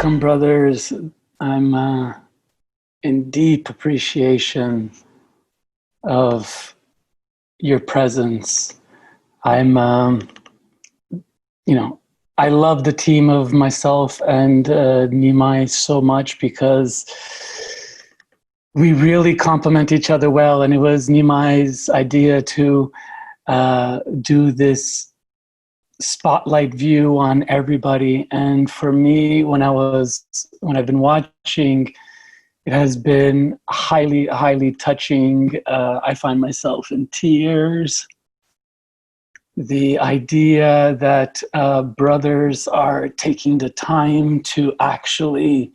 Welcome, brothers. I'm in deep appreciation of your presence. I'm, I love the team of myself and Nimai so much because we really complement each other well. And it was Nimai's idea to do this spotlight view on everybody. And for me, when I've been watching, it has been highly, highly touching. I find myself in tears. The idea that brothers are taking the time to actually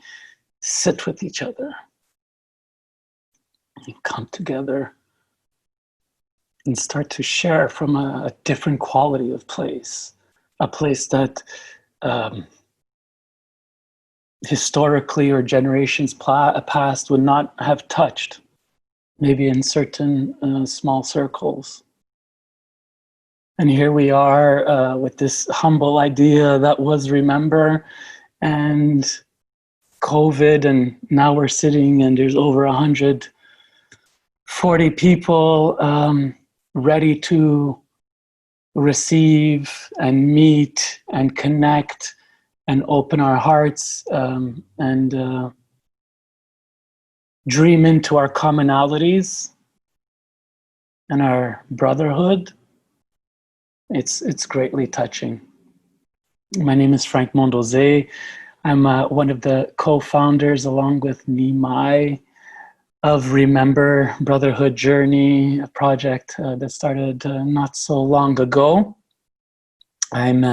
sit with each other and come together and start to share from a different quality of place, a place that historically or generations past would not have touched, maybe in certain small circles. And here we are with this humble idea that was ReMENber and COVID, and now we're sitting and there's over 140 people ready to receive and meet and connect and open our hearts and dream into our commonalities and our brotherhood. It's greatly touching. My name is Frank Mondeose. I'm one of the co-founders, along with Nimai, of ReMENber Brotherhood Journey, a project that started not so long ago. I'm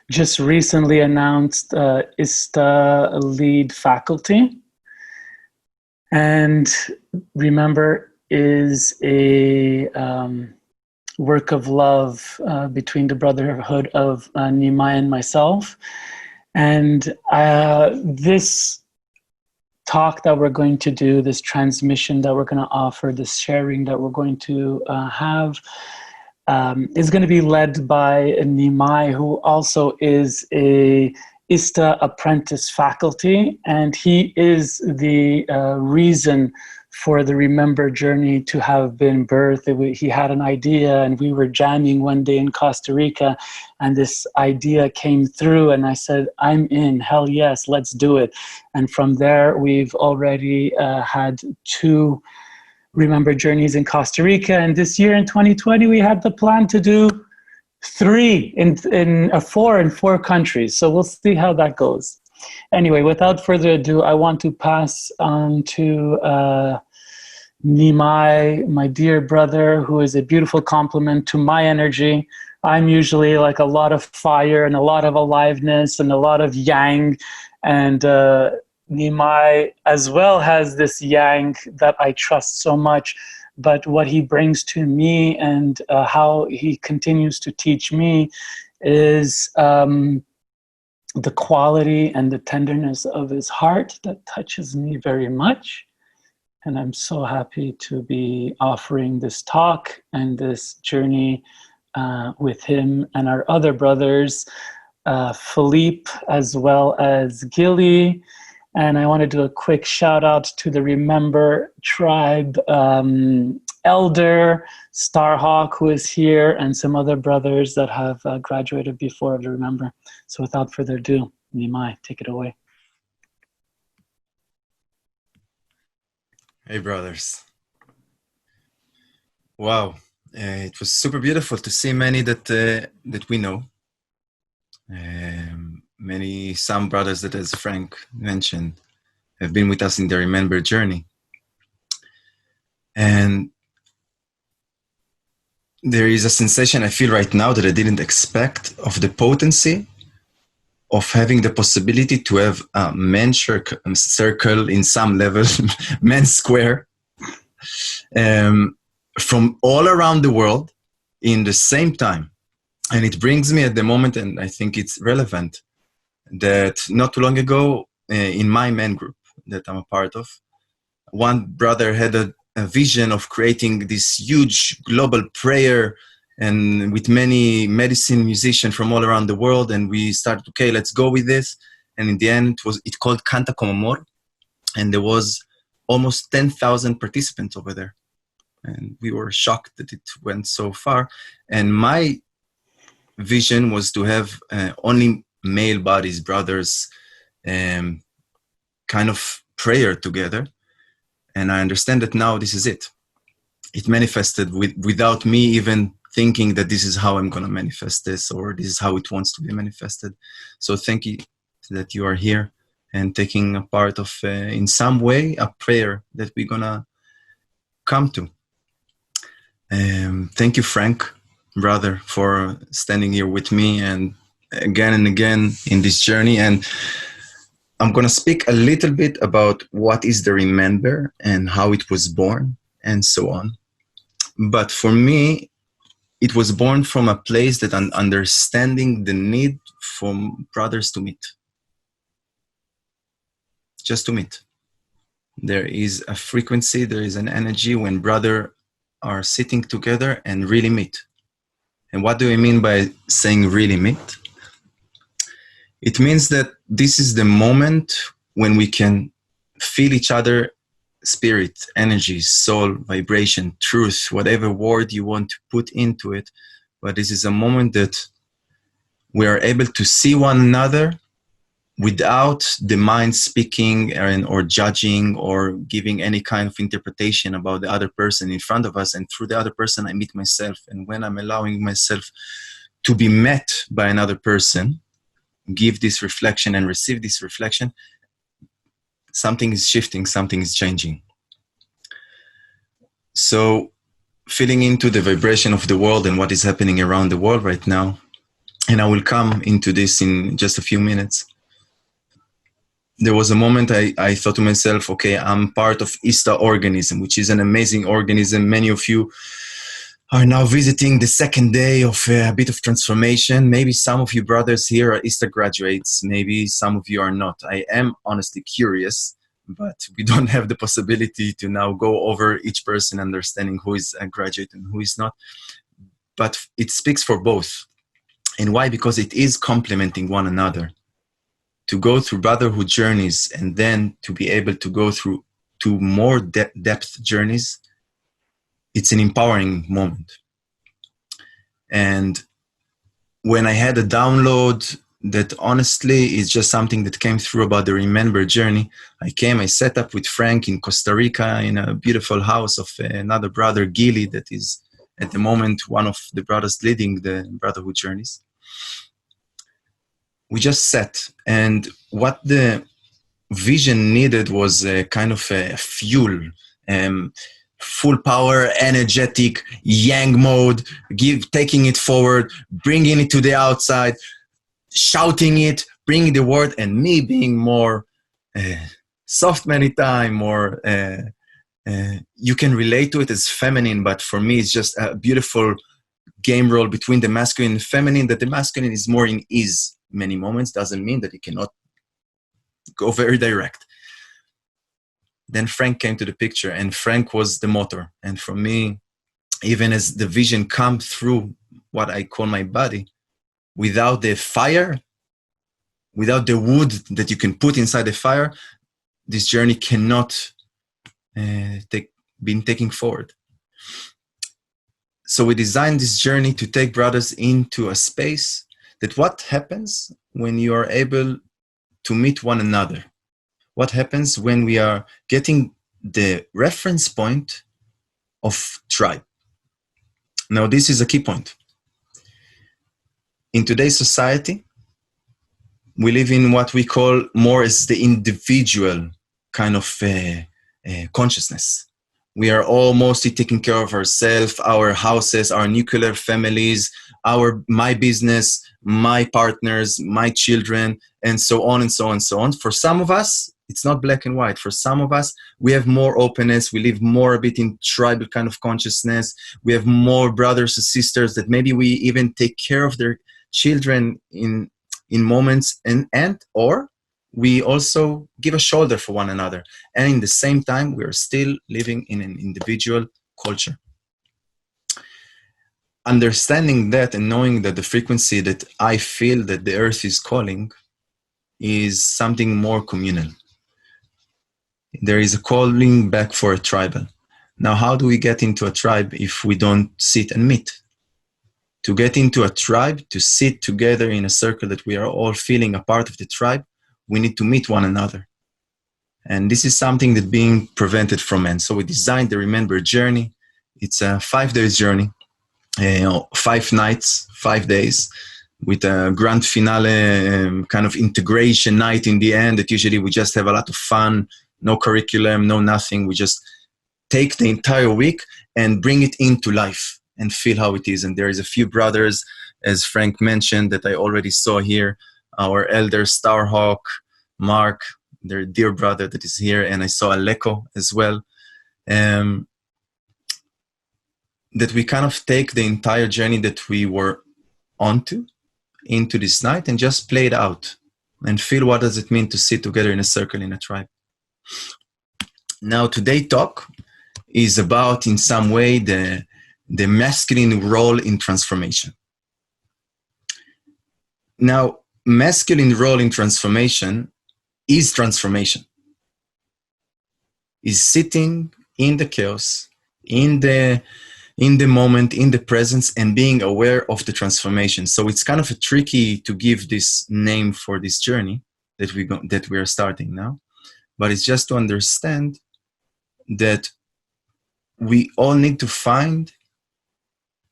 just recently announced ISTA lead faculty. And ReMENber is a work of love between the brotherhood of Nimai and myself. And this talk that we're going to do, this transmission that we're going to offer, this sharing that we're going to have is going to be led by Nimai, who also is a ISTA apprentice faculty, and he is the reason for the ReMENber journey to have been birthed. He had an idea, and we were jamming one day in Costa Rica, and this idea came through, and I said, I'm in, hell yes, let's do it. And from there, we've already had 2 ReMENber journeys in Costa Rica, and this year in 2020, we had the plan to do 4 in 4 countries. So we'll see how that goes. Anyway, without further ado, I want to pass on to Nimai, my dear brother, who is a beautiful complement to my energy. I'm usually like a lot of fire and a lot of aliveness and a lot of yang, and Nimai as well has this yang that I trust so much. But what he brings to me and how he continues to teach me is the quality and the tenderness of his heart that touches me very much. And I'm so happy to be offering this talk and this journey with him and our other brothers, Philippe as well as Gilly. And I want to do a quick shout out to the ReMENber tribe elder, Starhawk, who is here, and some other brothers that have graduated before of the ReMENber. So without further ado, Nimai, take it away. Hey, brothers. Wow. It was super beautiful to see many that we know. Some brothers that, as Frank mentioned, have been with us in the ReMENber journey. And there is a sensation I feel right now that I didn't expect, of the potency of having the possibility to have a men's circle in some level, men's square, from all around the world in the same time. And it brings me at the moment, and I think it's relevant, that not too long ago in my men group that I'm a part of, one brother had a vision of creating this huge global prayer, and with many medicine musicians from all around the world. And we started, okay, let's go with this. And in the end, it called Canta Como Amor, and there was almost 10,000 participants over there. And we were shocked that it went so far. And my vision was to have only male bodies, brothers, kind of prayer together. And I understand that now this is it. It manifested without me even thinking that this is how I'm going to manifest this, or this is how it wants to be manifested. So thank you that you are here and taking a part of, in some way, a prayer that we're going to come to. Thank you, Frank, brother, for standing here with me and again in this journey. And I'm going to speak a little bit about what is the ReMENber and how it was born and so on. But for me, it was born from a place that understanding the need for brothers to meet. Just to meet. There is a frequency, there is an energy when brothers are sitting together and really meet. And what do I mean by saying really meet? It means that this is the moment when we can feel each other, spirit, energy, soul, vibration, truth, whatever word you want to put into it. But this is a moment that we are able to see one another without the mind speaking or judging or giving any kind of interpretation about the other person in front of us. And through the other person, I meet myself. And when I'm allowing myself to be met by another person, give this reflection and receive this reflection, something is shifting, something is changing. So feeling into the vibration of the world and what is happening around the world right now, and I will come into this in just a few minutes. There was a moment I thought to myself, okay, I'm part of ISTA organism, which is an amazing organism. Many of you are now visiting the second day of a bit of transformation. Maybe some of you brothers here are ISTA graduates. Maybe some of you are not. I am honestly curious, but we don't have the possibility to now go over each person understanding who is a graduate and who is not. But it speaks for both. And why? Because it is complementing one another. To go through brotherhood journeys and then to be able to go through to more depth journeys, it's an empowering moment. And when I had a download that honestly is just something that came through about the ReMENber journey, I set up with Frank in Costa Rica in a beautiful house of another brother, Gili, that is at the moment one of the brothers leading the brotherhood journeys. We just sat, and what the vision needed was a kind of a fuel, full power, energetic, yang mode, taking it forward, bringing it to the outside, shouting it, bringing the word, and me being more soft many times, more, you can relate to it as feminine, but for me it's just a beautiful game role between the masculine and feminine, that the masculine is more in ease. Many moments doesn't mean that it cannot go very direct. Then Frank came to the picture, and Frank was the motor. And for me, even as the vision come through what I call my body, without the fire, without the wood that you can put inside the fire, this journey cannot be taken forward. So we designed this journey to take brothers into a space that what happens when you are able to meet one another? What happens when we are getting the reference point of tribe? Now, this is a key point. In today's society, we live in what we call more as the individual kind of consciousness. We are all mostly taking care of ourselves, our houses, our nuclear families, my business, my partners, my children, and so on and so on and so on. For some of us, it's not black and white. For some of us, we have more openness. We live more a bit in tribal kind of consciousness. We have more brothers and sisters that maybe we even take care of their children in moments or we also give a shoulder for one another. And in the same time, we are still living in an individual culture. Understanding that and knowing that the frequency that I feel that the earth is calling is something more communal. There is a calling back for a tribal. Now, how do we get into a tribe if we don't sit and meet? To get into a tribe, to sit together in a circle that we are all feeling a part of the tribe, we need to meet one another. And this is something that's being prevented from men. So we designed the ReMENber Journey. It's a 5-day journey, 5 nights, 5 days, with a grand finale kind of integration night in the end that usually we just have a lot of fun, no curriculum, no nothing. We just take the entire week and bring it into life and feel how it is. And there is a few brothers, as Frank mentioned, that I already saw here, our elder Starhawk, Mark, their dear brother that is here, and I saw Aleko as well. That we kind of take the entire journey that we were onto into this night and just play it out and feel what does it mean to sit together in a circle in a tribe. Now, today's talk is about, in some way, the masculine role in transformation. Now, masculine role in transformation is transformation. Is sitting in the chaos, in the moment, in the presence, and being aware of the transformation. So it's kind of tricky to give this name for this journey that we are starting now, but it's just to understand that we all need to find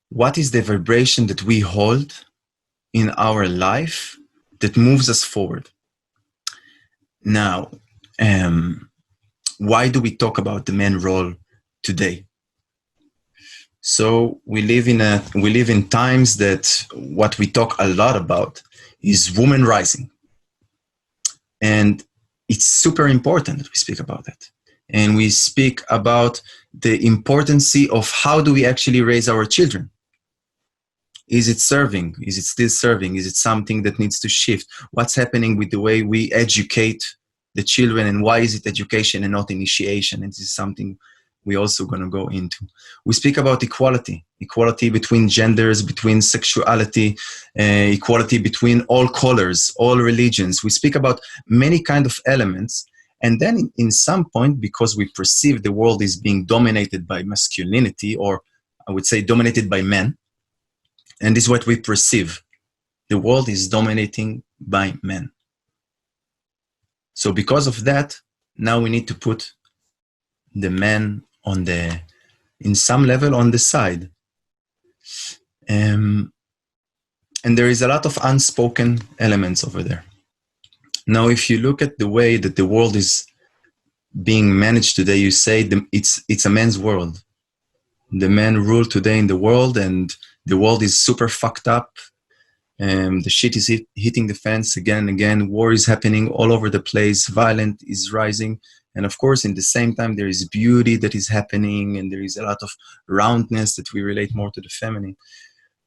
what is the vibration that we hold in our life that moves us forward. Now, why do we talk about the man role today? So we live in times that what we talk a lot about is woman rising. And it's super important that we speak about that. And we speak about the importance of how do we actually raise our children. Is it serving? Is it still serving? Is it something that needs to shift? What's happening with the way we educate the children, and why is it education and not initiation? And this is something we're also going to go into. We speak about equality between genders, between sexuality, equality between all colors, all religions. We speak about many kind of elements. And then in some point, because we perceive the world is being dominated by masculinity, or I would say dominated by men, and this is what we perceive. The world is dominating by men. So because of that, now we need to put the man in some level on the side. And there is a lot of unspoken elements over there. Now, if you look at the way that the world is being managed today, you say it's a man's world. The men rule today in the world, and the world is super fucked up. The shit is hitting the fence again and again. War is happening all over the place. Violence is rising. And of course, in the same time, there is beauty that is happening, and there is a lot of roundness that we relate more to the feminine.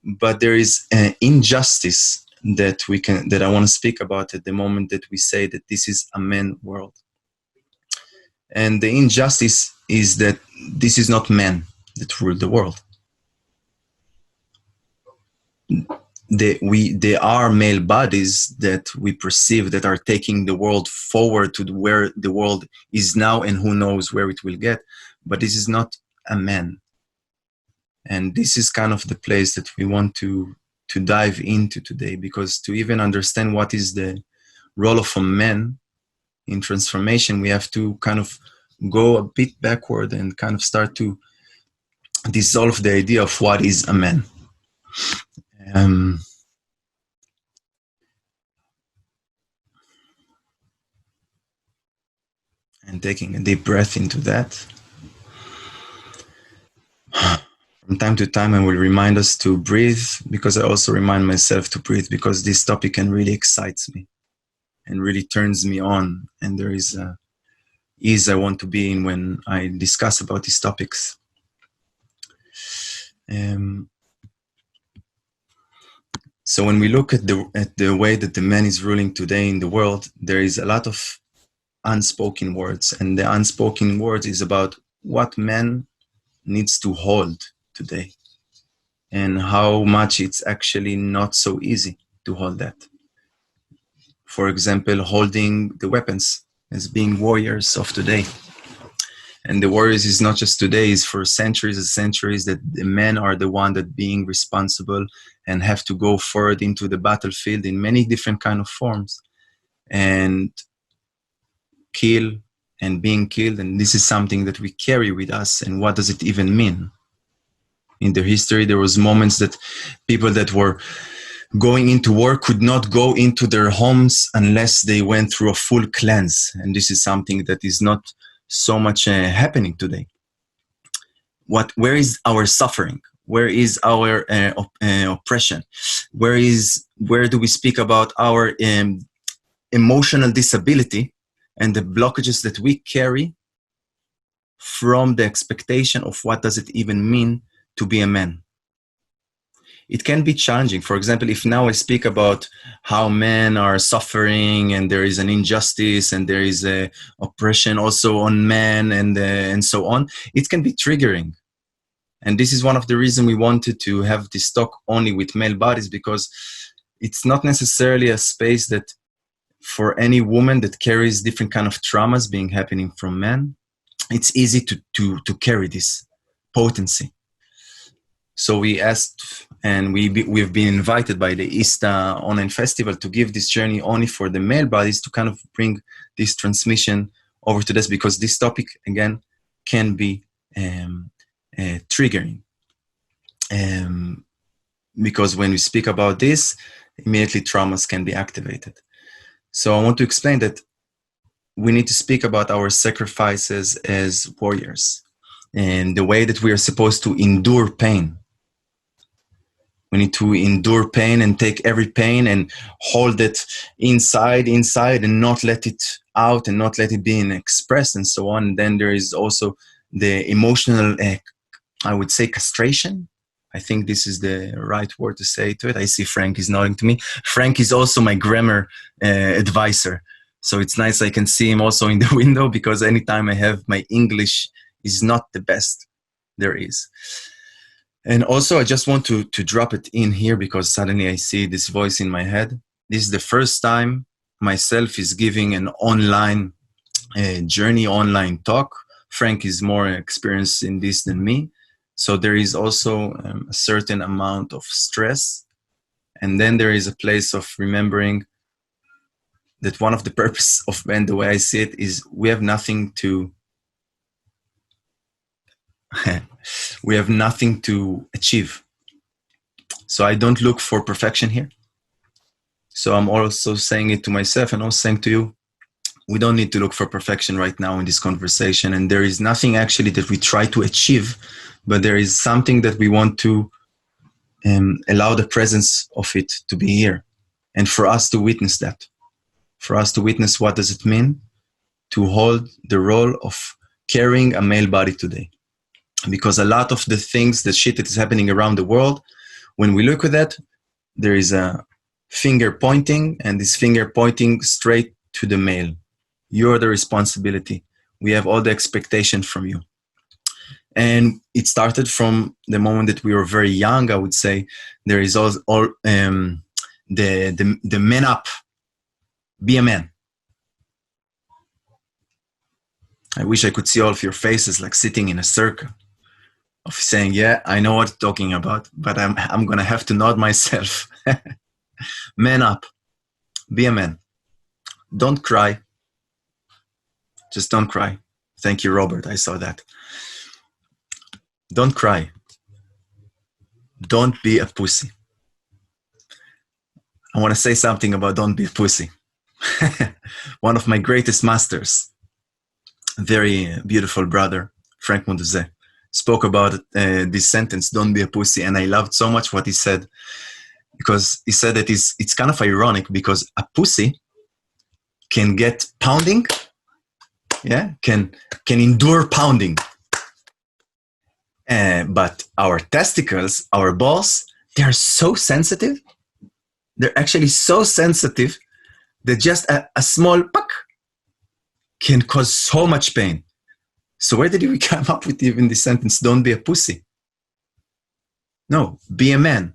But there is an injustice that I want to speak about at the moment that we say that this is a man world. And the injustice is that this is not men that rule the world. They are male bodies that we perceive that are taking the world forward to where the world is now, and who knows where it will get. But this is not a man. And this is kind of the place that we want to dive into today, because to even understand what is the role of a man in transformation, we have to kind of go a bit backward and kind of start to dissolve the idea of what is a man. And taking a deep breath into that. From time to time, I will remind us to breathe, because I also remind myself to breathe, because this topic can really excites me and really turns me on. And there is ease I want to be in when I discuss about these topics. So when we look at the way that the man is ruling today in the world, there is a lot of unspoken words, and the unspoken words is about what man needs to hold today, and how much it's actually not so easy to hold that. For example, holding the weapons as being warriors of today. And the warriors is not just today, it's for centuries and centuries that the men are the one that being responsible and have to go forward into the battlefield in many different kind of forms and kill and being killed. And this is something that we carry with us. And what does it even mean? In their history, there was moments that people that were going into war could not go into their homes unless they went through a full cleanse. And this is something that is not so much happening today. Where is our suffering? Where is our oppression? Where do we speak about our emotional disability and the blockages that we carry from the expectation of what does it even mean to be a man? It can be challenging. For example, if now I speak about how men are suffering and there is an injustice and there is a oppression also on men and so on, it can be triggering. And this is one of the reasons we wanted to have this talk only with male bodies, because it's not necessarily a space that for any woman that carries different kind of traumas being happening from men, it's easy to carry this potency. So we asked, and we've been invited by the ISTA Online Festival to give this journey only for the male bodies, to kind of bring this transmission over to this, because this topic, again, can be triggering. Because when we speak about this, immediately traumas can be activated. So I want to explain that we need to speak about our sacrifices as warriors and the way that we are supposed to endure pain. We need to endure pain and take every pain and hold it inside and not let it out and not let it be expressed and so on. And then there is also the emotional, I would say, castration. I think this is the right word to say to it. I see Frank is nodding to me. Frank is also my grammar advisor. So it's nice I can see him also in the window, because anytime I have my English is not the best there is. And also, I just want to drop it in here, because suddenly I see this voice in my head. This is the first time myself is giving an online journey, online talk. Frank is more experienced in this than me. So there is also a certain amount of stress. And then there is a place of remembering that one of the purpose of men, the way I see it, is we have nothing to we have nothing to achieve. So I don't look for perfection here. So I'm also saying it to myself and also saying to you, we don't need to look for perfection right now in this conversation. And there is nothing actually that we try to achieve, but there is something that we want to allow the presence of it to be here. And for us to witness that, for us to witness what does it mean to hold the role of carrying a male body today. Because a lot of the things, the shit that is happening around the world, when we look at that, there is a finger pointing, and this finger pointing straight to the male. You're the responsibility. We have all the expectation from you. And it started from the moment that we were very young, I would say. There is all the man up, be a man. I wish I could see all of your faces like sitting in a circle of saying, yeah, I know what you're talking about, but I'm going to have to nod myself. Man up, be a man. Don't cry. Just don't cry. Thank you, Robert. I saw that. Don't cry. Don't be a pussy. I want to say something about don't be a pussy. One of my greatest masters, very beautiful brother, Frank Mondeose, spoke about this sentence, don't be a pussy. And I loved so much what he said, because he said that it's kind of ironic, because a pussy can get pounding, yeah, can endure pounding. But our testicles, our balls, they are so sensitive. They're actually so sensitive that just a small puck can cause so much pain. So where did we come up with even this sentence, don't be a pussy? No, be a man.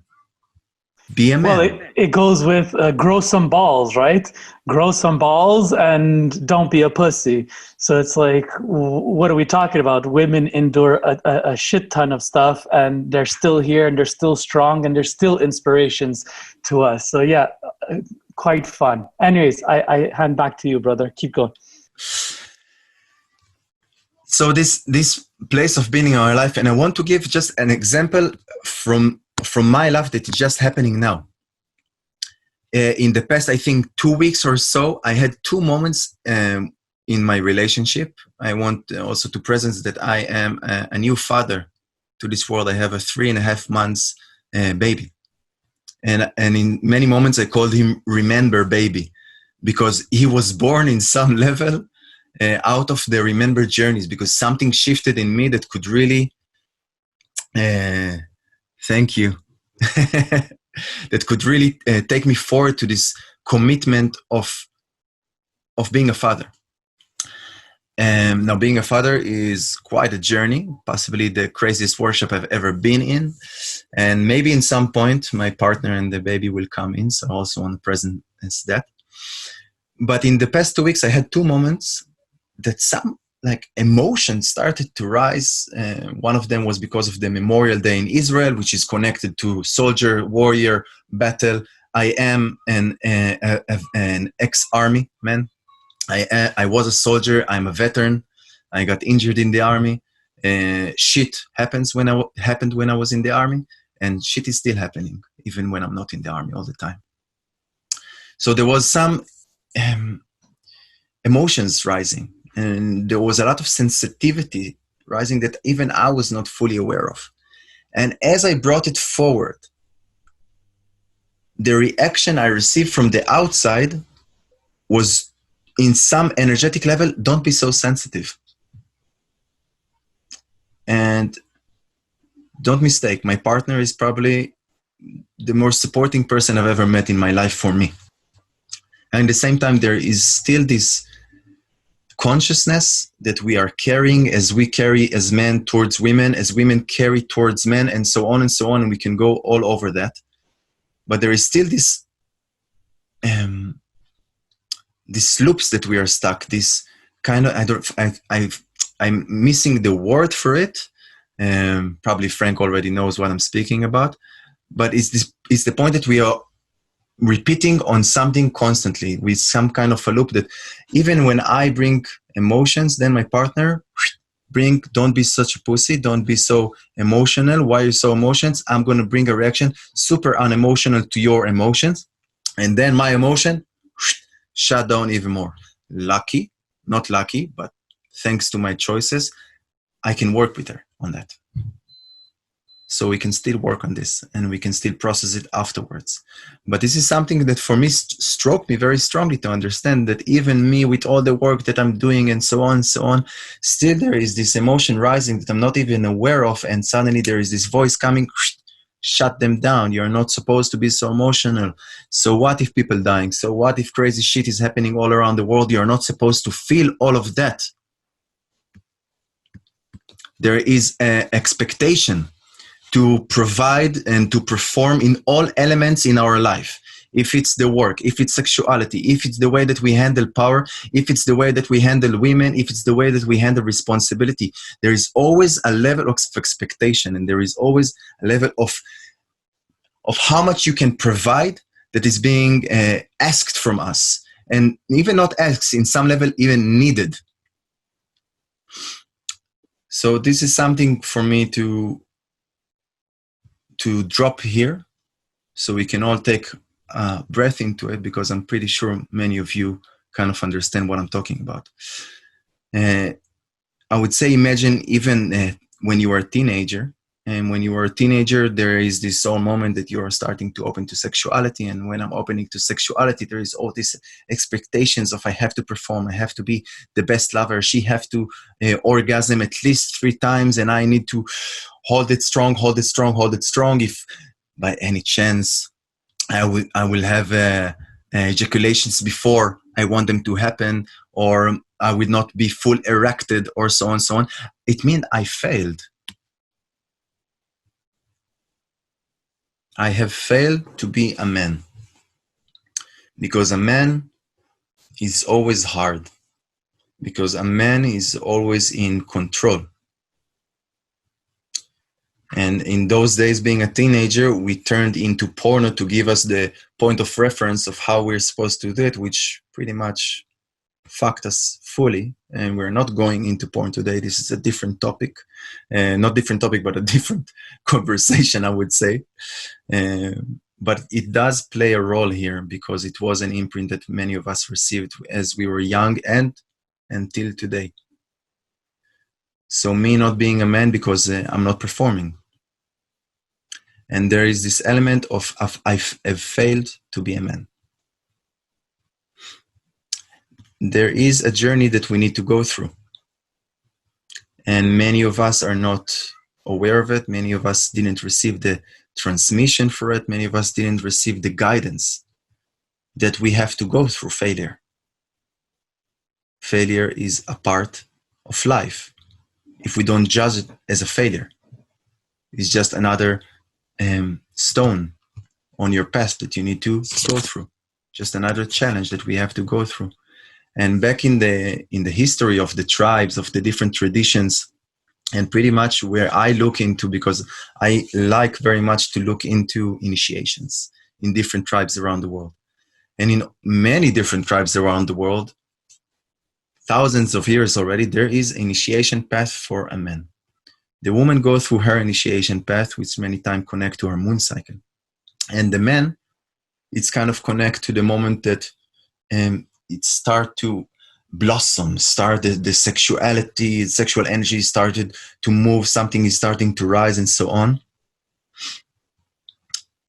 Be a Well, man. it goes with grow some balls, right? Grow some balls and don't be a pussy. So it's like, what are we talking about? Women endure a shit ton of stuff, and they're still here, and they're still strong, and they're still inspirations to us. So yeah, quite fun. Anyways, I hand back to you, brother. Keep going. So this place of being in our life, and I want to give just an example from my life that is just happening now. In the past, I think 2 weeks or so, I had two moments in my relationship. I want also to present that I am a new father to this world. I have a 3.5 months baby. And in many moments, I called him ReMENber baby, because he was born in some level out of the ReMENber journeys, because something shifted in me that could really, thank you, that could really take me forward to this commitment of being a father. Now, being a father is quite a journey, possibly the craziest workshop I've ever been in. And maybe in some point, my partner and the baby will come in. So I also want to present as that. But in the past 2 weeks, I had two moments that some like emotions started to rise. One of them was because of the Memorial Day in Israel, which is connected to soldier, warrior, battle. I am an ex-army man. I was a soldier. I'm a veteran. I got injured in the army. Shit happened when I was in the army, and shit is still happening even when I'm not in the army all the time. So there was some emotions rising, and there was a lot of sensitivity rising that even I was not fully aware of. And as I brought it forward, the reaction I received from the outside was, in some energetic level, don't be so sensitive. And don't mistake, my partner is probably the most supporting person I've ever met in my life for me. And at the same time, there is still this consciousness that we are carrying as we carry as men towards women, as women carry towards men, and so on and so on. And we can go all over that. But there is still this loops that we are stuck, this kind of, I'm missing the word for it. Probably Frank already knows what I'm speaking about, but it's the point that we are repeating on something constantly with some kind of a loop that even when I bring emotions, then my partner don't be such a pussy, don't be so emotional. Why are you so emotions? I'm going to bring a reaction super unemotional to your emotions, and then my emotion shut down even more. Lucky, not lucky, but thanks to my choices, I can work with her on that. So we can still work on this and we can still process it afterwards. But this is something that for me struck me very strongly to understand that even me, with all the work that I'm doing and so on, still there is this emotion rising that I'm not even aware of. And suddenly there is this voice coming, shut them down. You're not supposed to be so emotional. So what if people dying? So what if crazy shit is happening all around the world? You're not supposed to feel all of that. There is an expectation to provide and to perform in all elements in our life. If it's the work, if it's sexuality, if it's the way that we handle power, if it's the way that we handle women, if it's the way that we handle responsibility, there is always a level of expectation, and there is always a level of how much you can provide that is being asked from us. And even not asked, in some level, even needed. So this is something for me to drop here, so we can all take a breath into it, because I'm pretty sure many of you kind of understand what I'm talking about. I would say, imagine even when you were a teenager, and when you were a teenager, there is this whole moment that you are starting to open to sexuality. And when I'm opening to sexuality, there is all these expectations of I have to perform, I have to be the best lover, she have to orgasm at least 3 times, and I need to hold it strong, hold it strong, hold it strong. If by any chance I will have ejaculations before I want them to happen, or I will not be full erected, or so on, so on. It means I failed. I have failed to be a man, because a man is always hard, because a man is always in control. And in those days, being a teenager, we turned into porno to give us the point of reference of how we're supposed to do it, which pretty much fucked us fully. And we're not going into porn today. This is a different topic. Not different topic, but a different conversation, I would say. But it does play a role here, because it was an imprint that many of us received as we were young and until today. So me not being a man because I'm not performing. And there is this element of I've failed to be a man. There is a journey that we need to go through. And many of us are not aware of it. Many of us didn't receive the transmission for it. Many of us didn't receive the guidance that we have to go through failure. Failure is a part of life. If we don't judge it as a failure, it's just another stone on your path that you need to go through. Just another challenge that we have to go through. And back in the history of the tribes, of the different traditions, and pretty much where I look into, because I like very much to look into initiations in different tribes around the world. And in many different tribes around the world, thousands of years already, there is an initiation path for a man. The woman goes through her initiation path, which many times connect to her moon cycle. And the man, it's kind of connect to the moment that it start to blossom, the sexuality, sexual energy started to move, something is starting to rise and so on.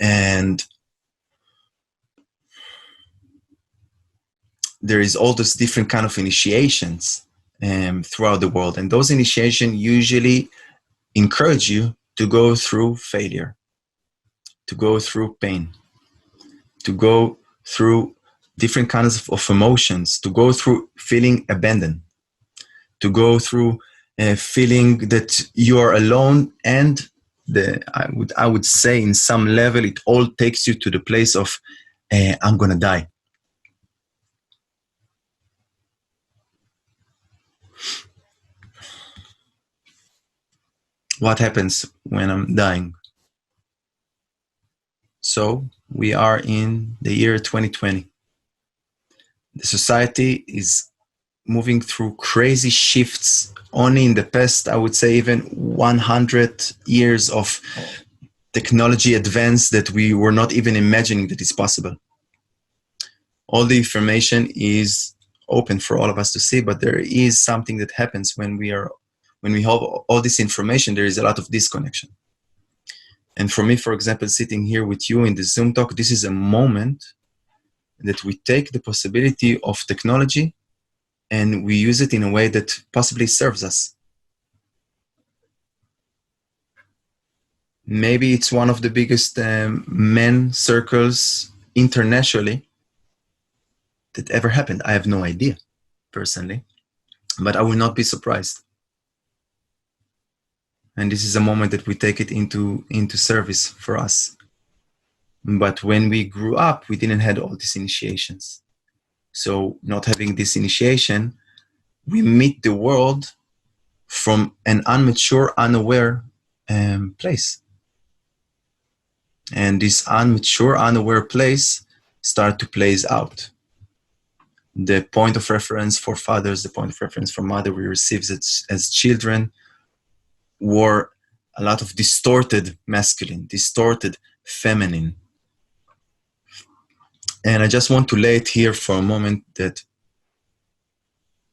And there is all those different kind of initiations throughout the world. And those initiations usually encourage you to go through failure, to go through pain, to go through different kinds of emotions, to go through feeling abandoned, to go through feeling that you are alone. And I would say in some level, it all takes you to the place of, I'm going to die. What happens when I'm dying? So we are in the year 2020. The society is moving through crazy shifts. Only in the past, I would say even 100 years of technology advance that we were not even imagining that is possible. All the information is open for all of us to see, but there is something that happens when we have all this information. There is a lot of disconnection. And for me, for example, sitting here with you in the Zoom talk, this is a moment that we take the possibility of technology and we use it in a way that possibly serves us. Maybe it's one of the biggest men circles internationally that ever happened. I have no idea, personally, but I will not be surprised. And this is a moment that we take it into service for us. But when we grew up, we didn't have all these initiations. So not having this initiation, we meet the world from an immature, unaware place. And this immature, unaware place start to plays out. The point of reference for fathers, the point of reference for mother we received as children were a lot of distorted masculine, distorted feminine. And I just want to lay it here for a moment that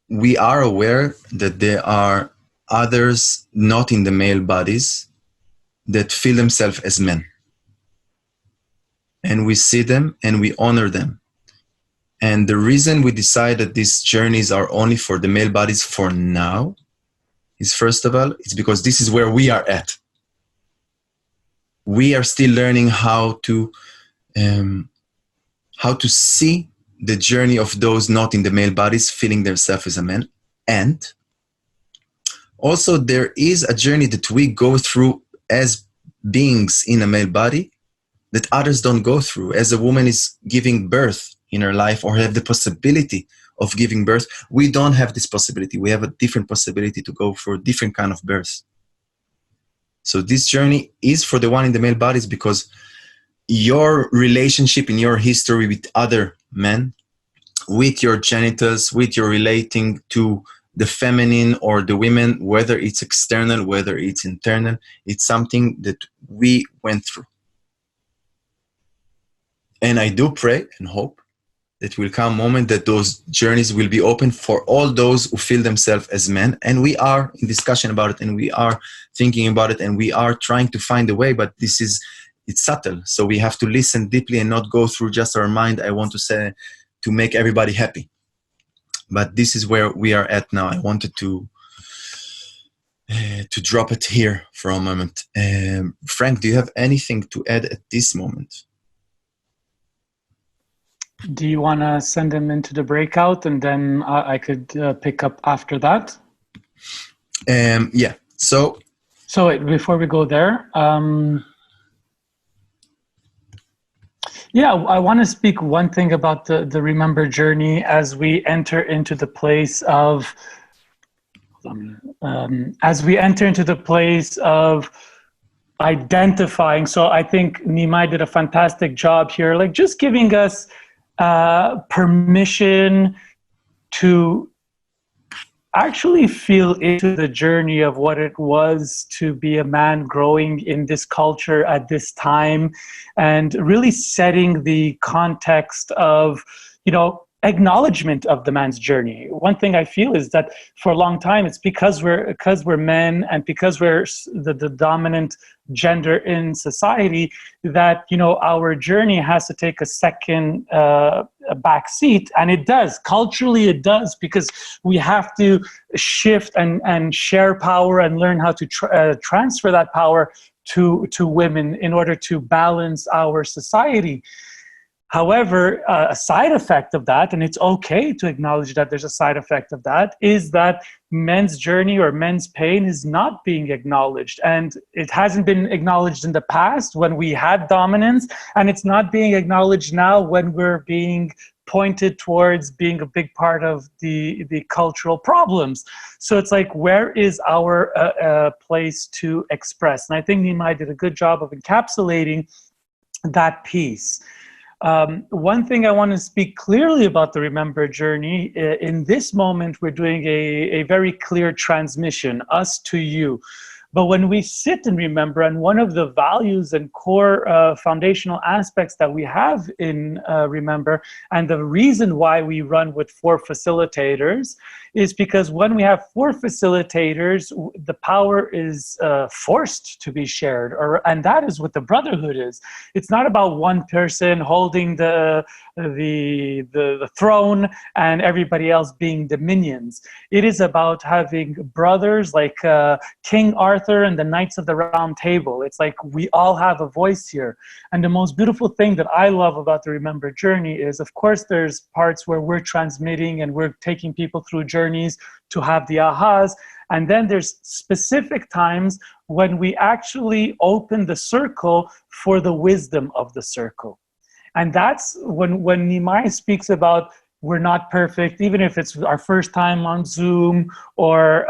we are aware that there are others not in the male bodies that feel themselves as men. And we see them and we honor them. And the reason we decide that these journeys are only for the male bodies for now is, first of all, it's because this is where we are at. We are still learning how to see the journey of those not in the male bodies feeling themselves as a man. And also there is a journey that we go through as beings in a male body that others don't go through. As a woman is giving birth in her life or have the possibility of giving birth, we don't have this possibility. We have a different possibility to go for a different kind of birth. So this journey is for the one in the male bodies, because your relationship in your history with other men, with your genitals, with your relating to the feminine or the women, whether it's external, whether it's internal, it's something that we went through. And I do pray and hope that will come a moment that those journeys will be open for all those who feel themselves as men. And we are in discussion about it, and we are thinking about it, and we are trying to find a way, but it's subtle. So we have to listen deeply and not go through just our mind. I want to say, to make everybody happy. But this is where we are at now. I wanted to drop it here for a moment. Frank, do you have anything to add at this moment? Do you want to send him into the breakout, and then I could pick up after that? Yeah. So before we go there, yeah, I want to speak one thing about the ReMENber journey as we enter into the place of identifying. So I think Nimai did a fantastic job here, like just giving us permission to actually feel into the journey of what it was to be a man growing in this culture at this time, and really setting the context of, acknowledgement of the man's journey. One thing I feel is that for a long time, it's because we're men and because we're the dominant gender in society that, our journey has to take a second back seat. And it does. Culturally, it does, because we have to shift and share power and learn how to transfer that power to women in order to balance our society. However, a side effect of that, and it's okay to acknowledge that there's a side effect of that, is that men's journey or men's pain is not being acknowledged. And it hasn't been acknowledged in the past when we had dominance, and it's not being acknowledged now when we're being pointed towards being a big part of the cultural problems. So it's like, where is our place to express? And I think Nimai did a good job of encapsulating that piece. One thing I want to speak clearly about the ReMENber journey, in this moment, we're doing a very clear transmission, us to you. But when we sit and remember, and one of the values and core foundational aspects that we have in ReMENber, and the reason why we run with 4 facilitators, is because when we have 4 facilitators, the power is forced to be shared, and that is what the brotherhood is. It's not about one person holding the throne and everybody else being the minions. It is about having brothers like King Arthur and the Knights of the Round Table. It's like we all have a voice here. And the most beautiful thing that I love about the ReMENber journey is, of course, there's parts where we're transmitting and we're taking people through journeys to have the ahas. And then there's specific times when we actually open the circle for the wisdom of the circle. And that's when Nimai speaks about we're not perfect, even if it's our first time on Zoom or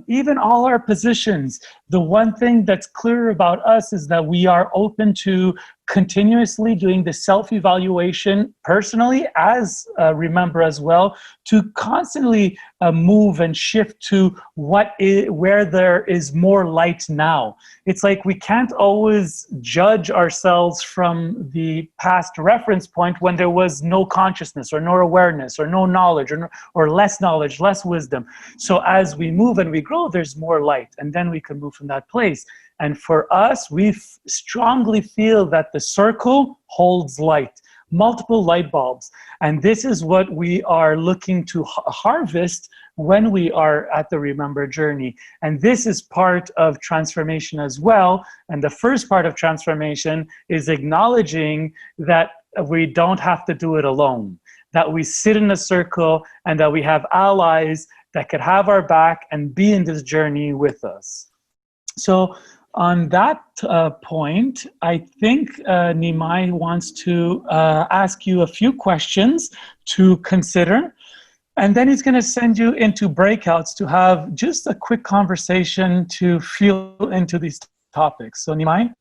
even all our positions. The one thing that's clear about us is that we are open to continuously doing the self-evaluation personally as ReMENber as well, to constantly move and shift to where there is more light now. It's like we can't always judge ourselves from the past reference point when there was no consciousness or no awareness or no knowledge or less knowledge, less wisdom. So as we move and we grow, there's more light, and then we can move from that place. And for us, we strongly feel that the circle holds light, multiple light bulbs. And this is what we are looking to harvest when we are at the ReMENber journey. And this is part of transformation as well. And the first part of transformation is acknowledging that we don't have to do it alone, that we sit in a circle and that we have allies that could have our back and be in this journey with us. So on that point, I think Nimai wants to ask you a few questions to consider. And then he's going to send you into breakouts to have just a quick conversation to feel into these topics. So Nimai?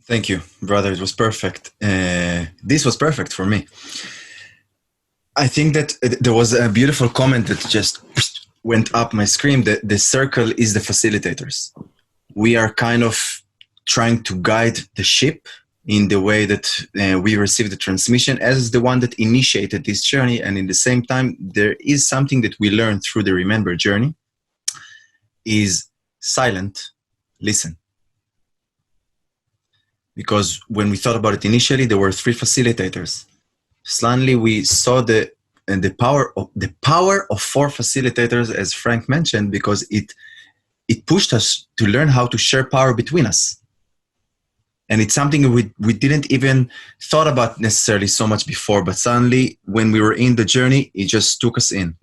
Thank you, brother. It was perfect. This was perfect for me. I think that there was a beautiful comment that just went up my screen, that the circle is the facilitators. We are kind of trying to guide the ship in the way that we receive the transmission as the one that initiated this journey. And in the same time, there is something that we learned through the ReMENber journey is silent, listen. Because when we thought about it initially, there were 3 facilitators. Suddenly we saw the power of 4 facilitators, as Frank mentioned, because it pushed us to learn how to share power between us. And it's something we didn't even thought about necessarily so much before, but suddenly when we were in the journey, it just took us in.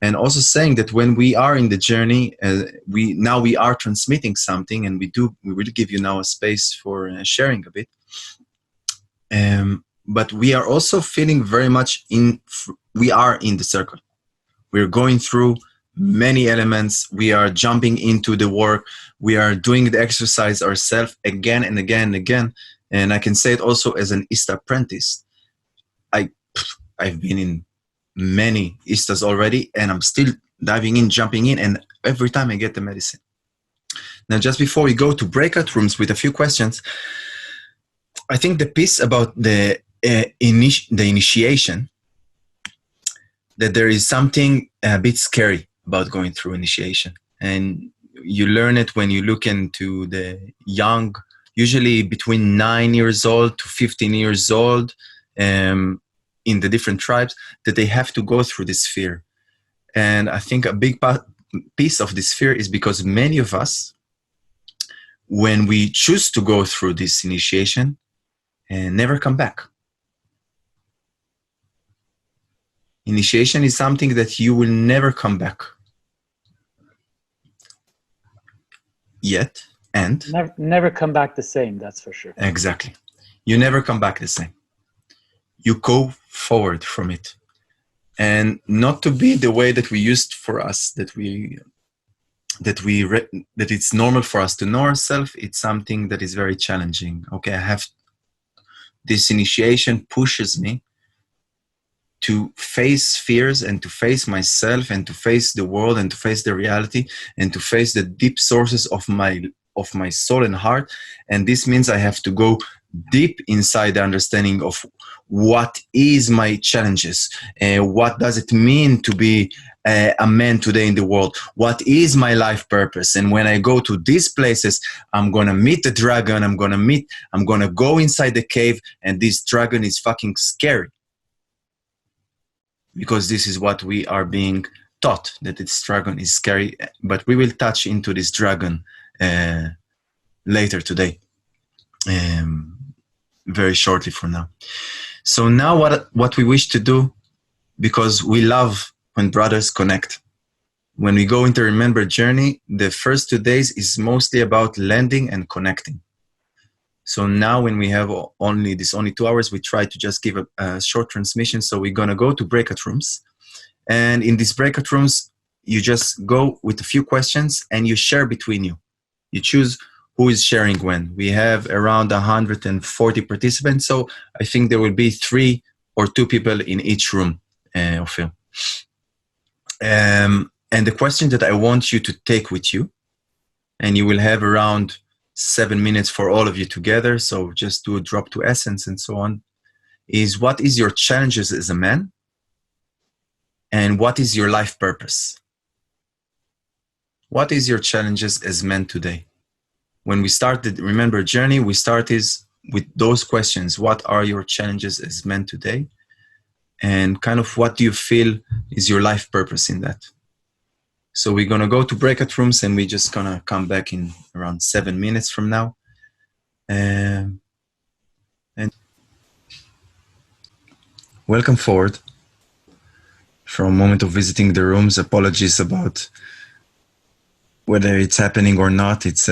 And also saying that when we are in the journey, we are transmitting something, and we will give you now a space for sharing a bit. But we are also feeling very much we are in the circle. We're going through many elements. We are jumping into the work. We are doing the exercise ourselves again and again and again. And I can say it also as an ISTA apprentice. I've been in many ISTAs already, and I'm still diving in, jumping in, and every time I get the medicine. Now, just before we go to breakout rooms with a few questions, I think the piece about the initiation, that there is something a bit scary about going through initiation. And you learn it when you look into the young, usually between 9 years old to 15 years old, in the different tribes, that they have to go through this fear. And I think a big piece of this fear is because many of us, when we choose to go through this initiation, never come back. Initiation is something that you will never come back. Yet, and... Never come back the same, that's for sure. Exactly. You never come back the same. You go forward from it. And not to be the way that we used for us, that it's normal for us to know ourselves. It's something that is very challenging. Okay, this initiation pushes me to face fears and to face myself and to face the world and to face the reality and to face the deep sources of my soul and heart. And this means I have to go deep inside the understanding of what is my challenges, what does it mean to be a man today in the world, what is my life purpose. And when I go to these places, I'm gonna meet the dragon, I'm gonna go inside the cave, and this dragon is fucking scary, because this is what we are being taught, that this dragon is scary. But we will touch into this dragon later today, very shortly from now. So now what we wish to do, because we love when brothers connect. When we go into ReMENber journey, the first 2 days is mostly about landing and connecting. So now when we have only 2 hours, we try to just give a short transmission. So we're going to go to breakout rooms. And in these breakout rooms, you just go with a few questions and you share between you. You choose who is sharing when. We have around 140 participants. So I think there will be 3 or 2 people in each room. And the question that I want you to take with you, and you will have around 7 minutes for all of you together, so just do a drop to essence and so on, is what is your challenges as a man, and what is your life purpose? What is your challenges as men today? When we started ReMENber journey, we started with those questions. What are your challenges as men today? And kind of what do you feel is your life purpose in that? So we're going to go to breakout rooms, and we're just going to come back in around 7 minutes from now. And welcome forward. From a moment of visiting the rooms, apologies about whether it's happening or not, it's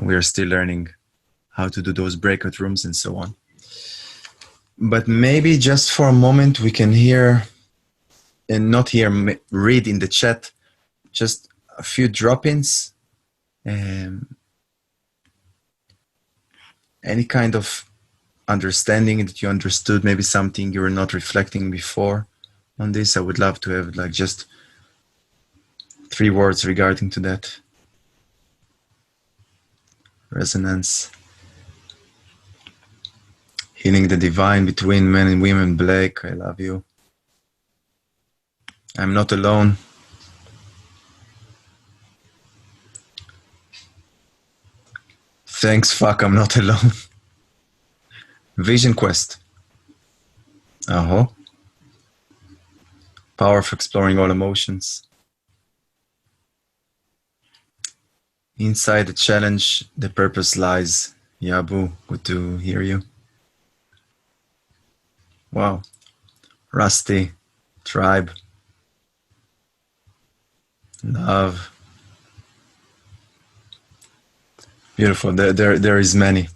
we are still learning how to do those breakout rooms and so on. But maybe just for a moment we can hear, and not hear, read in the chat just a few drop-ins. Any kind of understanding that you understood, maybe something you were not reflecting before on this. I would love to have like just 3 words regarding to that. Resonance. Healing the divine between men and women. Blake, I love you. I'm not alone. Thanks, fuck, I'm not alone. Vision Quest. Power of exploring all emotions. Inside the challenge, the purpose lies. Yabu, good to hear you. Wow. Rusty, tribe. Love. Beautiful. There is many.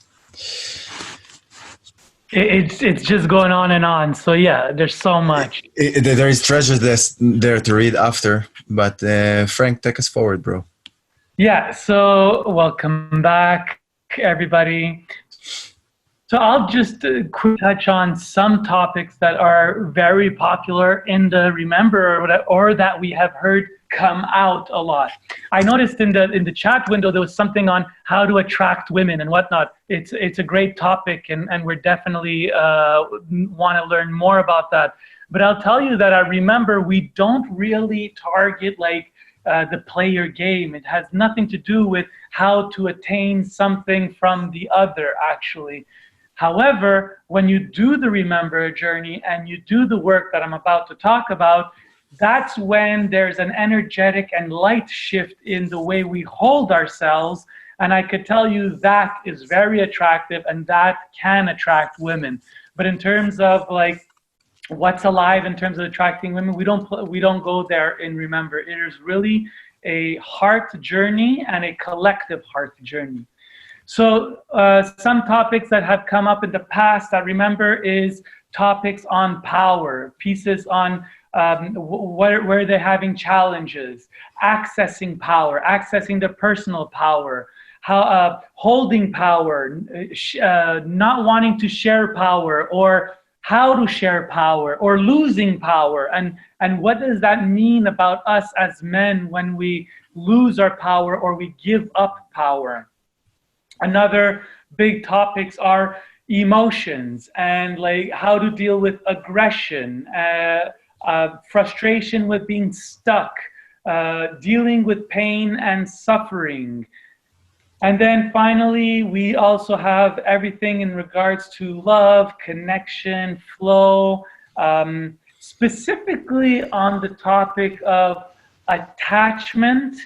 It's just going on and on. So yeah, there's so much. There is treasure there to read after. But Frank, take us forward, bro. Yeah. So welcome back, everybody. So I'll just quick touch on some topics that are very popular in the ReMENber or that we have heard come out a lot. I noticed in the chat window there was something on how to attract women and whatnot. It's a great topic, and we're definitely want to learn more about that. But I'll tell you that at ReMENber we don't really target like the player game. It has nothing to do with how to attain something from the other, actually. However, when you do the ReMENber journey and you do the work that I'm about to talk about, that's when there's an energetic and light shift in the way we hold ourselves. And I could tell you that is very attractive and that can attract women. But in terms of like what's alive in terms of attracting women, we don't go there in ReMENber. It is really a heart journey and a collective heart journey. So some topics that have come up in the past that ReMENber is topics on power, pieces on where they're having challenges, accessing power, accessing the personal power, how holding power, not wanting to share power, or how to share power, or losing power, and what does that mean about us as men when we lose our power or we give up power. Another big topics are emotions and like how to deal with aggression, frustration with being stuck, dealing with pain and suffering. And then finally, we also have everything in regards to love, connection, flow, specifically on the topic of attachment,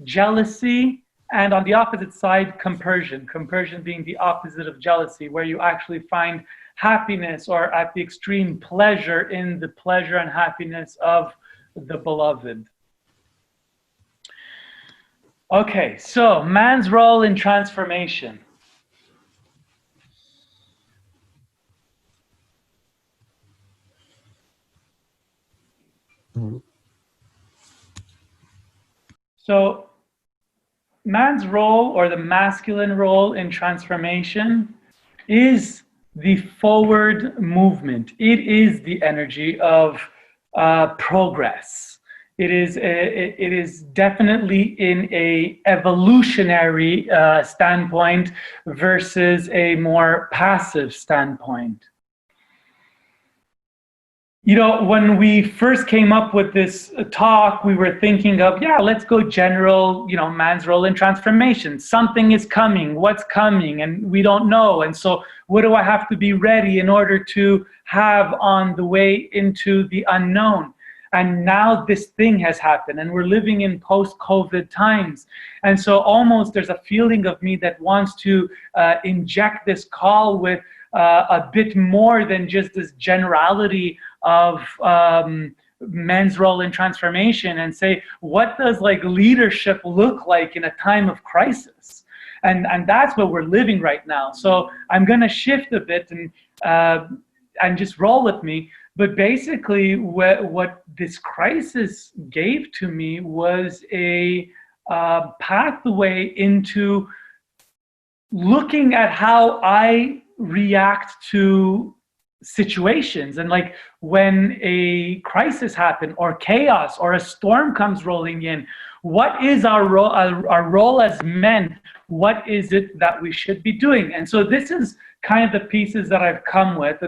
jealousy, and on the opposite side, compersion. Compersion being the opposite of jealousy, where you actually find happiness or at the extreme pleasure in the pleasure and happiness of the beloved. Okay, so man's role in transformation. So man's role, or the masculine role in transformation, is the forward movement. It is the energy of progress. It is definitely in a evolutionary standpoint versus a more passive standpoint. You know, when we first came up with this talk, we were thinking of, yeah, let's go general, you know, man's role in transformation. Something is coming, what's coming, and we don't know. And so what do I have to be ready in order to have on the way into the unknown? And now this thing has happened, and we're living in post-COVID times. And so almost there's a feeling of me that wants to inject this call with a bit more than just this generality of men's role in transformation and say, what does like leadership look like in a time of crisis? And that's what we're living right now. So I'm going to shift a bit and just roll with me. But basically, what this crisis gave to me was a pathway into looking at how I react to situations. And like when a crisis happens or chaos or a storm comes rolling in, what is our role as men? What is it that we should be doing? And so this is kind of the pieces that I've come with,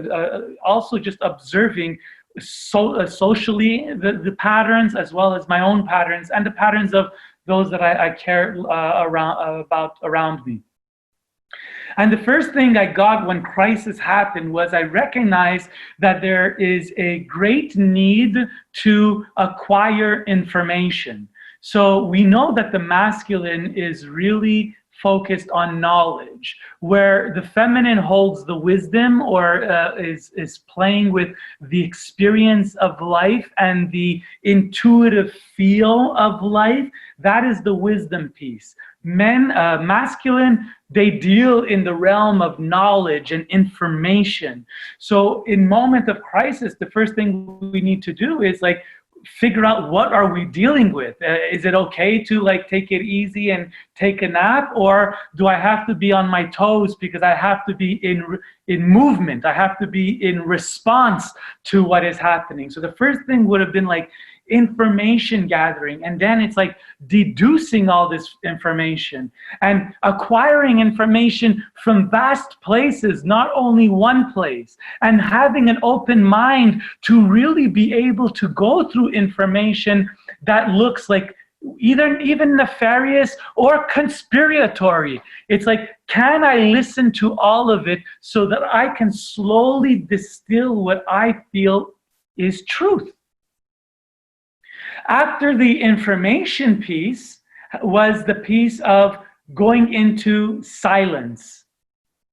also just observing socially the patterns, as well as my own patterns and the patterns of those that I care around me. And the first thing I got when crisis happened was I recognized that there is a great need to acquire information. So we know that the masculine is really focused on knowledge, where the feminine holds the wisdom, or is playing with the experience of life and the intuitive feel of life. That is the wisdom piece. Masculine, they deal in the realm of knowledge and information. So in moment of crisis, the first thing we need to do is like figure out, what are we dealing with? Is it okay to like take it easy and take a nap, or do I have to be on my toes because I have to be in movement? I have to be in response to what is happening. So the first thing would have been like information gathering, and then it's like deducing all this information and acquiring information from vast places, not only one place, and having an open mind to really be able to go through information that looks like even nefarious or conspiratory. It's like, can I listen to all of it so that I can slowly distill what I feel is truth? After the information piece was the piece of going into silence,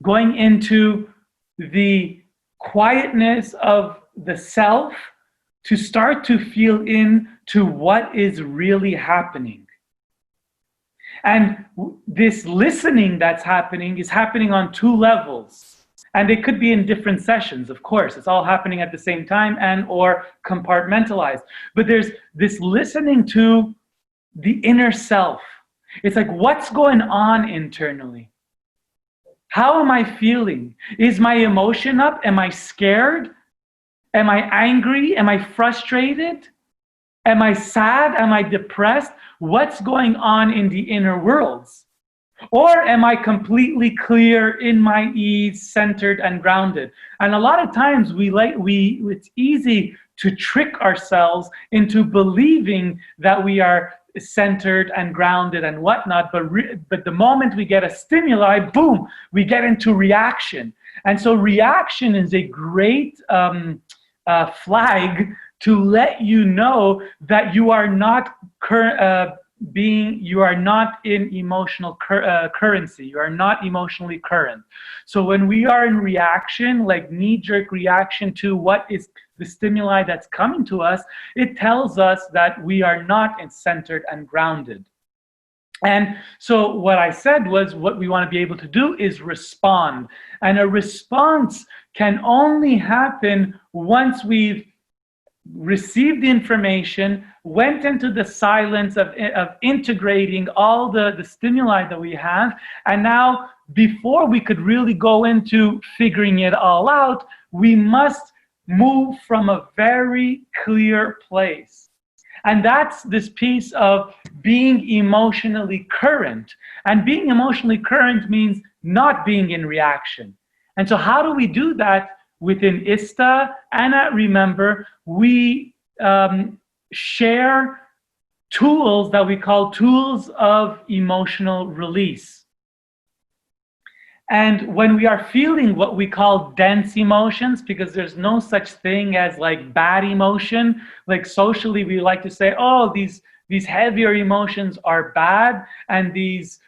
going into the quietness of the self to start to feel into what is really happening. And this listening that's happening is happening on two levels. And it could be in different sessions, of course. It's all happening at the same time and or compartmentalized. But there's this listening to the inner self. It's like, what's going on internally? How am I feeling? Is my emotion up? Am I scared? Am I angry? Am I frustrated? Am I sad? Am I depressed? What's going on in the inner worlds? Or am I completely clear, in my ease, centered and grounded? And a lot of times it's easy to trick ourselves into believing that we are centered and grounded and whatnot, but the moment we get a stimuli, boom, we get into reaction. And so reaction is a great flag to let you know that you are not you are not in emotional currency. You are not emotionally current. So when we are in reaction, like knee-jerk reaction to what is the stimuli that's coming to us, it tells us that we are not centered and grounded. And so what I said was, what we want to be able to do is respond. And a response can only happen once we've received the information, went into the silence of integrating all the stimuli that we have, and now before we could really go into figuring it all out, we must move from a very clear place. And that's this piece of being emotionally current. And being emotionally current means not being in reaction. And so how do we do that? Within ISTA and at ReMENber, we share tools that we call tools of emotional release. And when we are feeling what we call dense emotions, because there's no such thing as like bad emotion, like socially we like to say, oh, these heavier emotions are bad, and these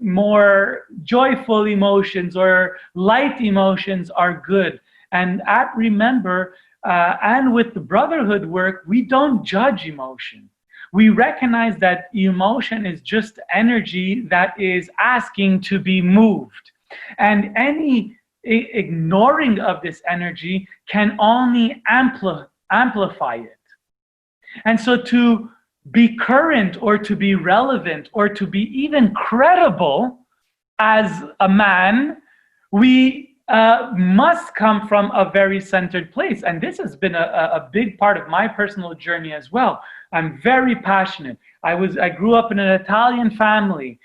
more joyful emotions or light emotions are good. And at ReMENber, and with the brotherhood work, we don't judge emotion. We recognize that emotion is just energy that is asking to be moved. And any ignoring of this energy can only amplify it. And so to be current or to be relevant or to be even credible as a man, we must come from a very centered place. And this has been a big part of my personal journey as well. I'm very passionate. I grew up in an Italian family.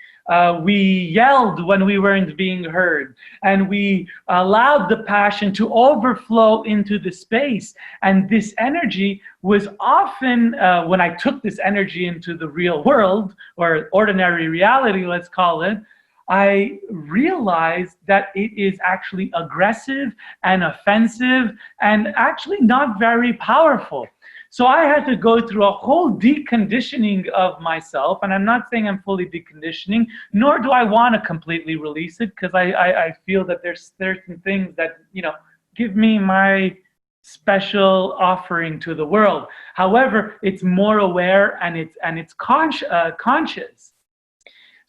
We yelled when we weren't being heard, and we allowed the passion to overflow into the space. And this energy was often, when I took this energy into the real world, or ordinary reality, let's call it, I realized that it is actually aggressive and offensive and actually not very powerful. So I had to go through a whole deconditioning of myself, and I'm not saying I'm fully deconditioning, nor do I want to completely release it, because I feel that there's certain things that, you know, give me my special offering to the world. However, it's more aware and it's conscious.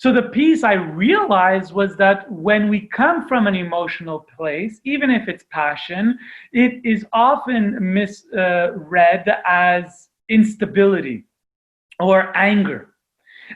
So the piece I realized was that when we come from an emotional place, even if it's passion, it is often misread as instability or anger.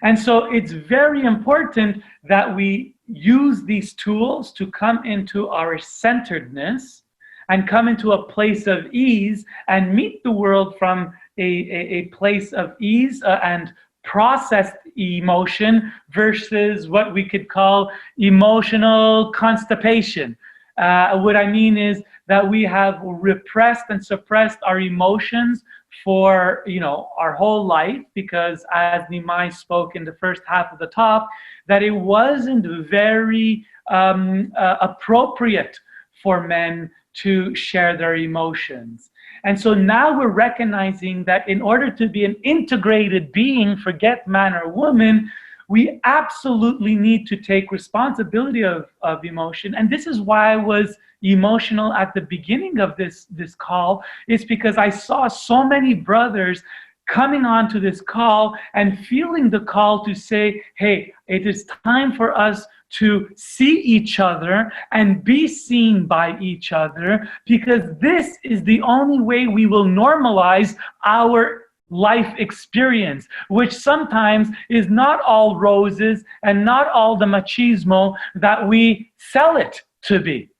And so it's very important that we use these tools to come into our centeredness and come into a place of ease and meet the world from a place of ease and processed emotion versus what we could call emotional constipation. What I mean is that we have repressed and suppressed our emotions for, you know, our whole life, because as Nimai spoke in the first half of the talk, that it wasn't very appropriate for men to share their emotions. And so now we're recognizing that in order to be an integrated being, forget man or woman, we absolutely need to take responsibility of emotion. And this is why I was emotional at the beginning of this call, is because I saw so many brothers coming onto this call and feeling the call to say, hey, it is time for us to see each other and be seen by each other, because this is the only way we will normalize our life experience, which sometimes is not all roses and not all the machismo that we sell it to be.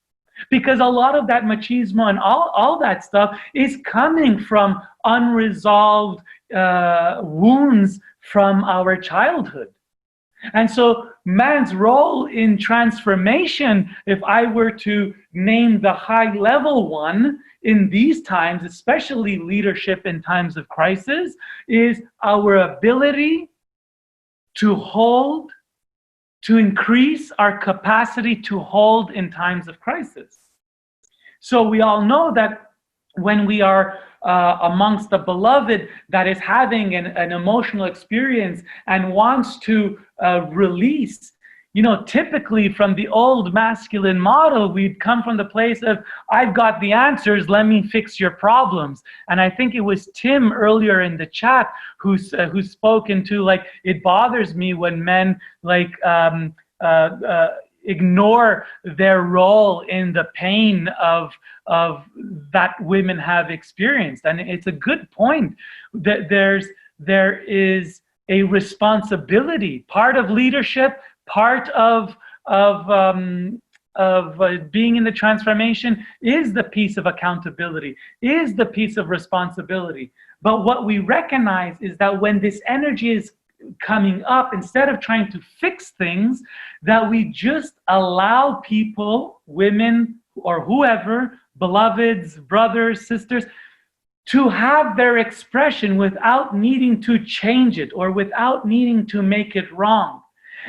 Because a lot of that machismo and all that stuff is coming from unresolved wounds from our childhood. And so man's role in transformation, if I were to name the high level one in these times, especially leadership in times of crisis, is our ability to hold, to increase our capacity to hold in times of crisis. So we all know that when we are amongst the beloved that is having an emotional experience and wants to release, you know, typically from the old masculine model, we'd come from the place of, I've got the answers, let me fix your problems. And I think it was Tim earlier in the chat who's spoken to, like, it bothers me when men like ignore their role in the pain of that women have experienced. And it's a good point that there is a responsibility, part of leadership, part of being in the transformation is the piece of accountability, is the piece of responsibility. But what we recognize is that when this energy is coming up, instead of trying to fix things, that we just allow people, women or whoever, beloveds, brothers, sisters, to have their expression without needing to change it or without needing to make it wrong.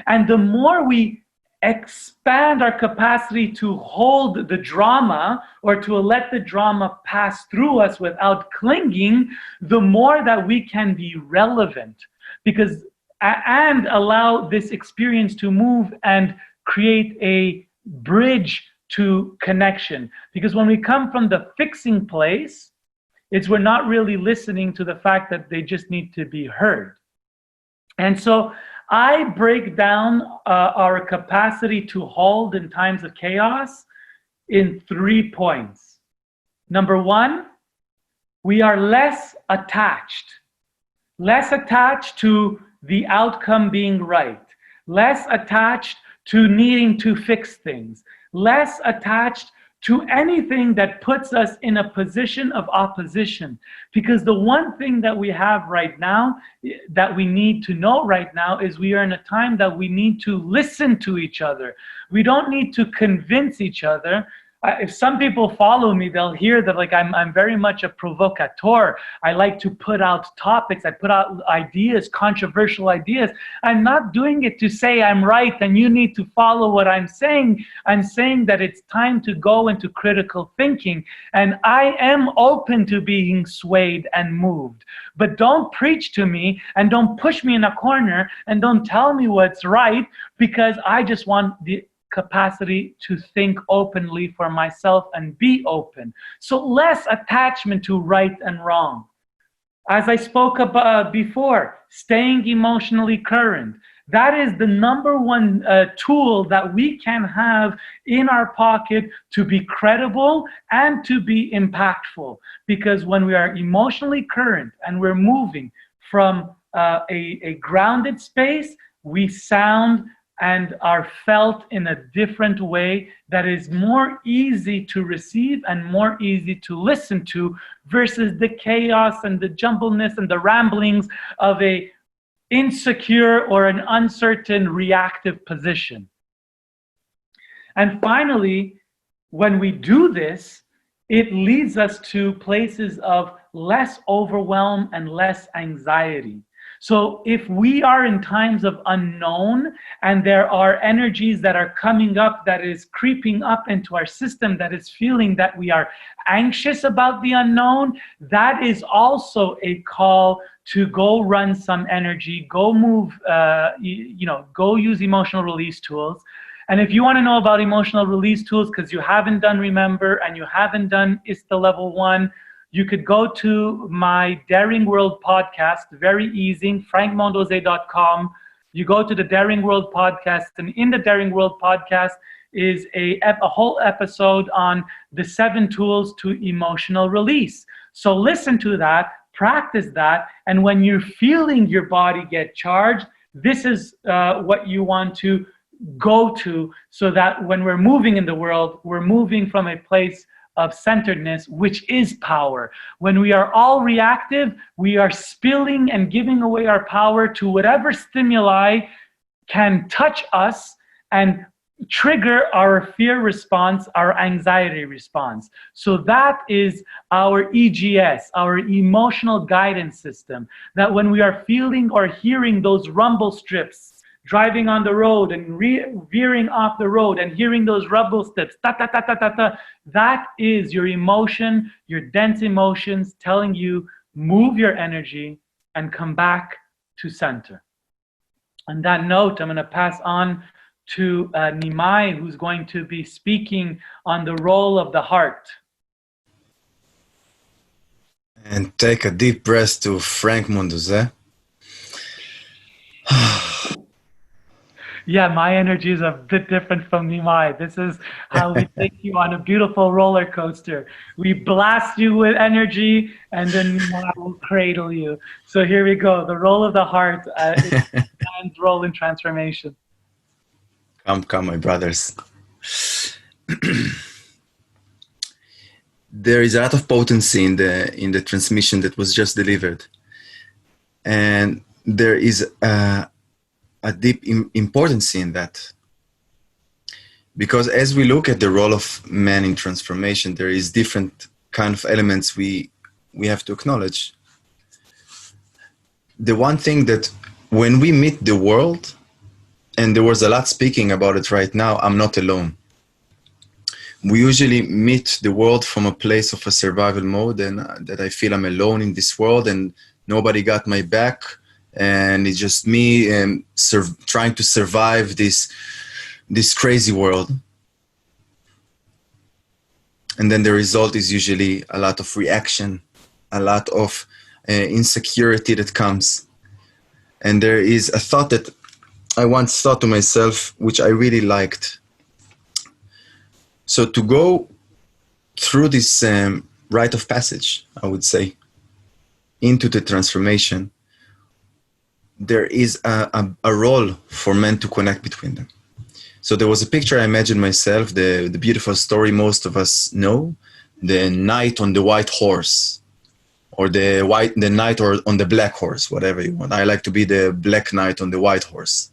And the more we expand our capacity to hold the drama or to let the drama pass through us without clinging, the more that we can be relevant, because and allow this experience to move and create a bridge to connection. Because when we come from the fixing place, It's we're not really listening to the fact that they just need to be heard. And so I break down our capacity to hold in times of chaos in 3 points. Number one, we are less attached to the outcome being right, less attached to needing to fix things, less attached to anything that puts us in a position of opposition. Because the one thing that we have right now, that we need to know right now, is we are in a time that we need to listen to each other. We don't need to convince each other. If some people follow me, they'll hear that like I'm very much a provocateur. I like to put out topics. I put out ideas, controversial ideas. I'm not doing it to say I'm right and you need to follow what I'm saying. I'm saying that it's time to go into critical thinking. And I am open to being swayed and moved. But don't preach to me and don't push me in a corner and don't tell me what's right, because I just want the capacity to think openly for myself and be open. So less attachment to right and wrong. As I spoke about before, staying emotionally current. That is the number one tool that we can have in our pocket to be credible and to be impactful. Because when we are emotionally current and we're moving from a grounded space, we sound and are felt in a different way that is more easy to receive and more easy to listen to, versus the chaos and the jumbleness and the ramblings of a insecure or an uncertain reactive position. And finally, when we do this, it leads us to places of less overwhelm and less anxiety. So if we are in times of unknown and there are energies that are coming up, that is creeping up into our system, that is feeling that we are anxious about the unknown, that is also a call to go run some energy, go move, go use emotional release tools. And if you want to know about emotional release tools, because you haven't done ReMENber and you haven't done ISTA level 1, you could go to my Daring World podcast, very easy, frankmondeose.com. You go to the Daring World podcast, and in the Daring World podcast is a whole episode on the 7 tools to emotional release. So listen to that, practice that, and when you're feeling your body get charged, this is what you want to go to, so that when we're moving in the world, we're moving from a place of centeredness, which is power. When we are all reactive, we are spilling and giving away our power to whatever stimuli can touch us and trigger our fear response, our anxiety response. So that is our EGS, our emotional guidance system, that when we are feeling or hearing those rumble strips, driving on the road and veering off the road and hearing those rumble strips, that is your emotion, your dense emotions telling you, move your energy and come back to center. On that note, I'm going to pass on to Nimai, who's going to be speaking on the role of the heart. And take a deep breath to Frank Mondeose. Yeah, my energy is a bit different from Nimai. This is how we take you on a beautiful roller coaster. We blast you with energy, and then Nimai will cradle you. So here we go. The role of the heart is man's role in transformation. Come, my brothers. There is a lot of potency in the transmission that was just delivered, and there is a deep importance in that, because as we look at the role of man in transformation, there is different kind of elements we have to acknowledge. The one thing that when we meet the world, and there was a lot speaking about it right now, I'm not alone. We usually meet the world from a place of a survival mode, and that I feel I'm alone in this world and nobody got my back. And it's just me trying to survive this crazy world. And then the result is usually a lot of reaction, a lot of insecurity that comes. And there is a thought that I once thought to myself, which I really liked. So to go through this rite of passage, I would say, into the transformation, there is a role for men to connect between them. So there was a picture I imagined myself, the beautiful story most of us know, the knight on the white horse, or the knight or on the black horse, whatever you want. I like to be the black knight on the white horse.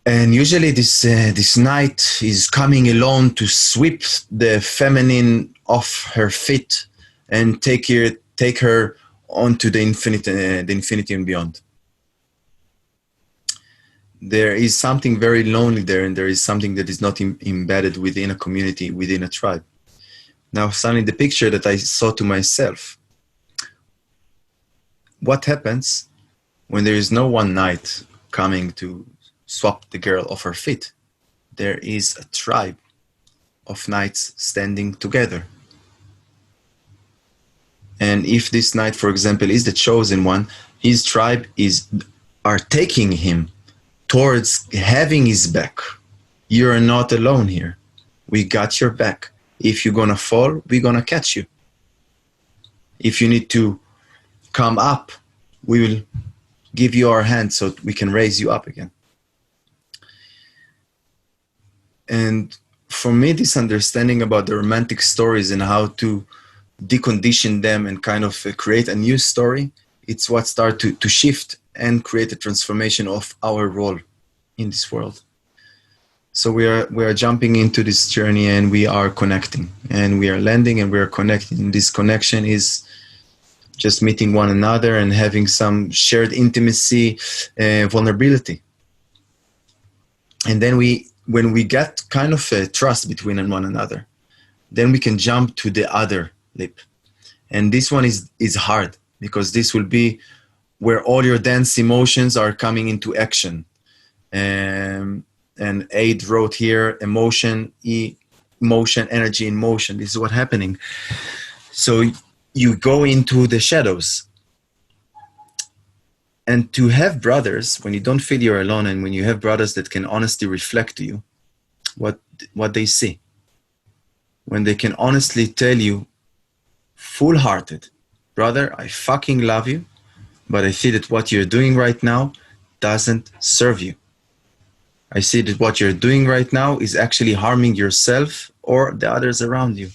And usually this knight is coming alone to sweep the feminine off her feet and take her onto the infinity and beyond. There is something very lonely there, and there is something that is not embedded within a community, within a tribe. Now, suddenly the picture that I saw to myself, what happens when there is no one knight coming to swap the girl off her feet? There is a tribe of knights standing together. And if this knight, for example, is the chosen one, his tribe are taking him towards having his back. You're not alone here. We got your back. If you're gonna fall, we're gonna catch you. If you need to come up, we will give you our hand so we can raise you up again. And for me, this understanding about the romantic stories and how to decondition them and kind of create a new story, it's what started to shift and create a transformation of our role in this world. So we are jumping into this journey, and we are connecting, and we are landing, and we are connecting. And this connection is just meeting one another and having some shared intimacy, vulnerability. And then when we get kind of a trust between one another, then we can jump to the other lip. And this one is hard, because this will be where all your dense emotions are coming into action. And Aid wrote here, emotion, energy in motion. This is what's happening. So you go into the shadows. And to have brothers, when you don't feel you're alone, and when you have brothers that can honestly reflect to you what they see, when they can honestly tell you, full-hearted, brother, I fucking love you, but I see that what you're doing right now doesn't serve you. I see that what you're doing right now is actually harming yourself or the others around you.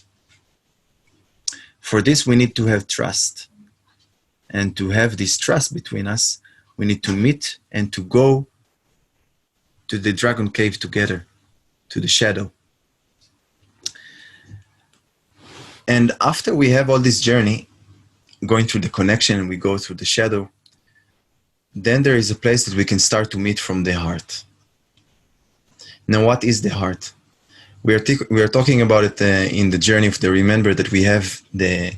For this, we need to have trust. And to have this trust between us, we need to meet and to go to the dragon cave together, to the shadow. And after we have all this journey, going through the connection, and we go through the shadow, then there is a place that we can start to meet from the heart. Now, what is the heart? We are talking about it in the journey of the ReMENber, that we have the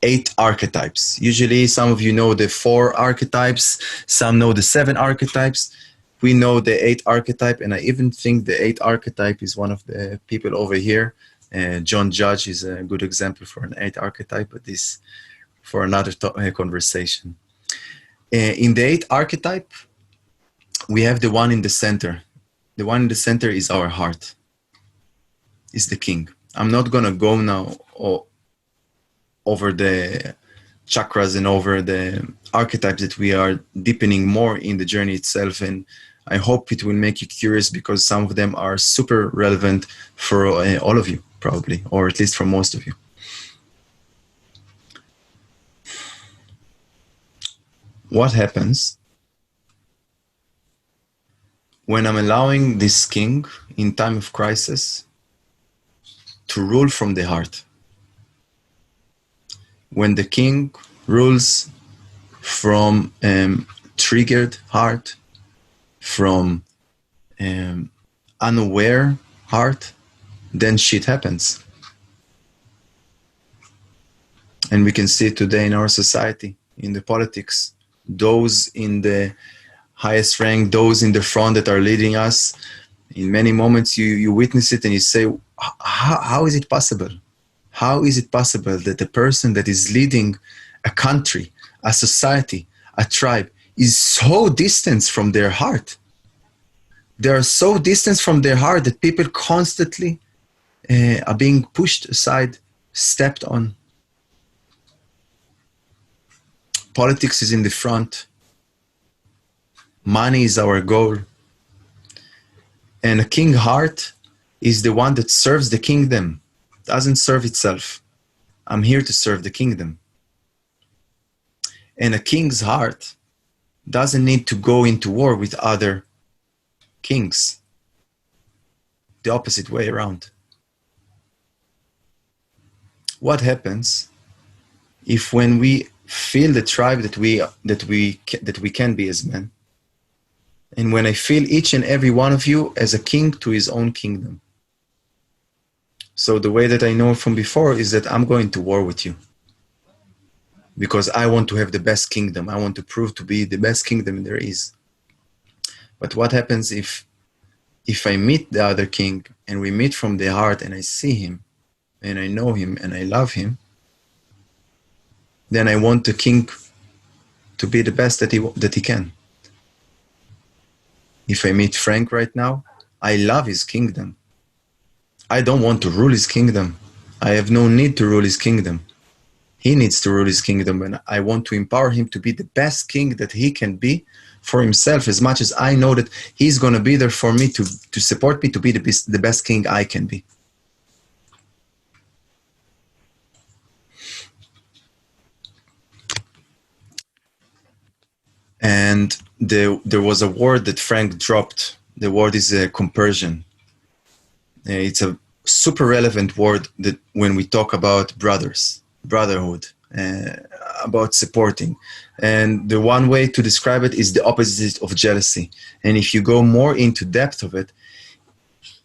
8 archetypes. Usually, some of you know the 4 archetypes, some know the 7 archetypes. We know the 8 archetype, and I even think the 8 archetype is one of the people over here. John Judge is a good example for an 8 archetype, but this for another conversation. In the 8 archetype, we have the one in the center. The one in the center is our heart, is the king. I'm not going to go now over the chakras and over the archetypes that we are deepening more in the journey itself. And I hope it will make you curious, because some of them are super relevant for all of you, probably, or at least for most of you. What happens when I'm allowing this king in time of crisis to rule from the heart? When the king rules from triggered heart, from unaware heart, then shit happens. And we can see it today in our society, in the politics. Those in the highest rank, those in the front that are leading us, in many moments you witness it and you say, how is it possible? How is it possible that a person that is leading a country, a society, a tribe, is so distant from their heart? They are so distant from their heart that people constantly are being pushed aside, stepped on. Politics is in the front. Money is our goal. And a king heart is the one that serves the kingdom, doesn't serve itself. I'm here to serve the kingdom. And a king's heart doesn't need to go into war with other kings. The opposite way around. What happens if when we feel the tribe that we can be as men, and when I feel each and every one of you as a king to his own kingdom? So the way that I know from before is that I'm going to war with you, because I want to have the best kingdom. I want to prove to be the best kingdom there is. But what happens if I meet the other king and we meet from the heart and I see him and I know him and I love him? Then I want the king to be the best that he can. If I meet Frank right now, I love his kingdom. I don't want to rule his kingdom. I have no need to rule his kingdom. He needs to rule his kingdom, and I want to empower him to be the best king that he can be for himself, as much as I know that he's going to be there for me to support me to be the best king I can be. And there was a word that Frank dropped. The word is compersion. It's a super relevant word that when we talk about brotherhood, about supporting. And the one way to describe it is the opposite of jealousy. And if you go more into depth of it,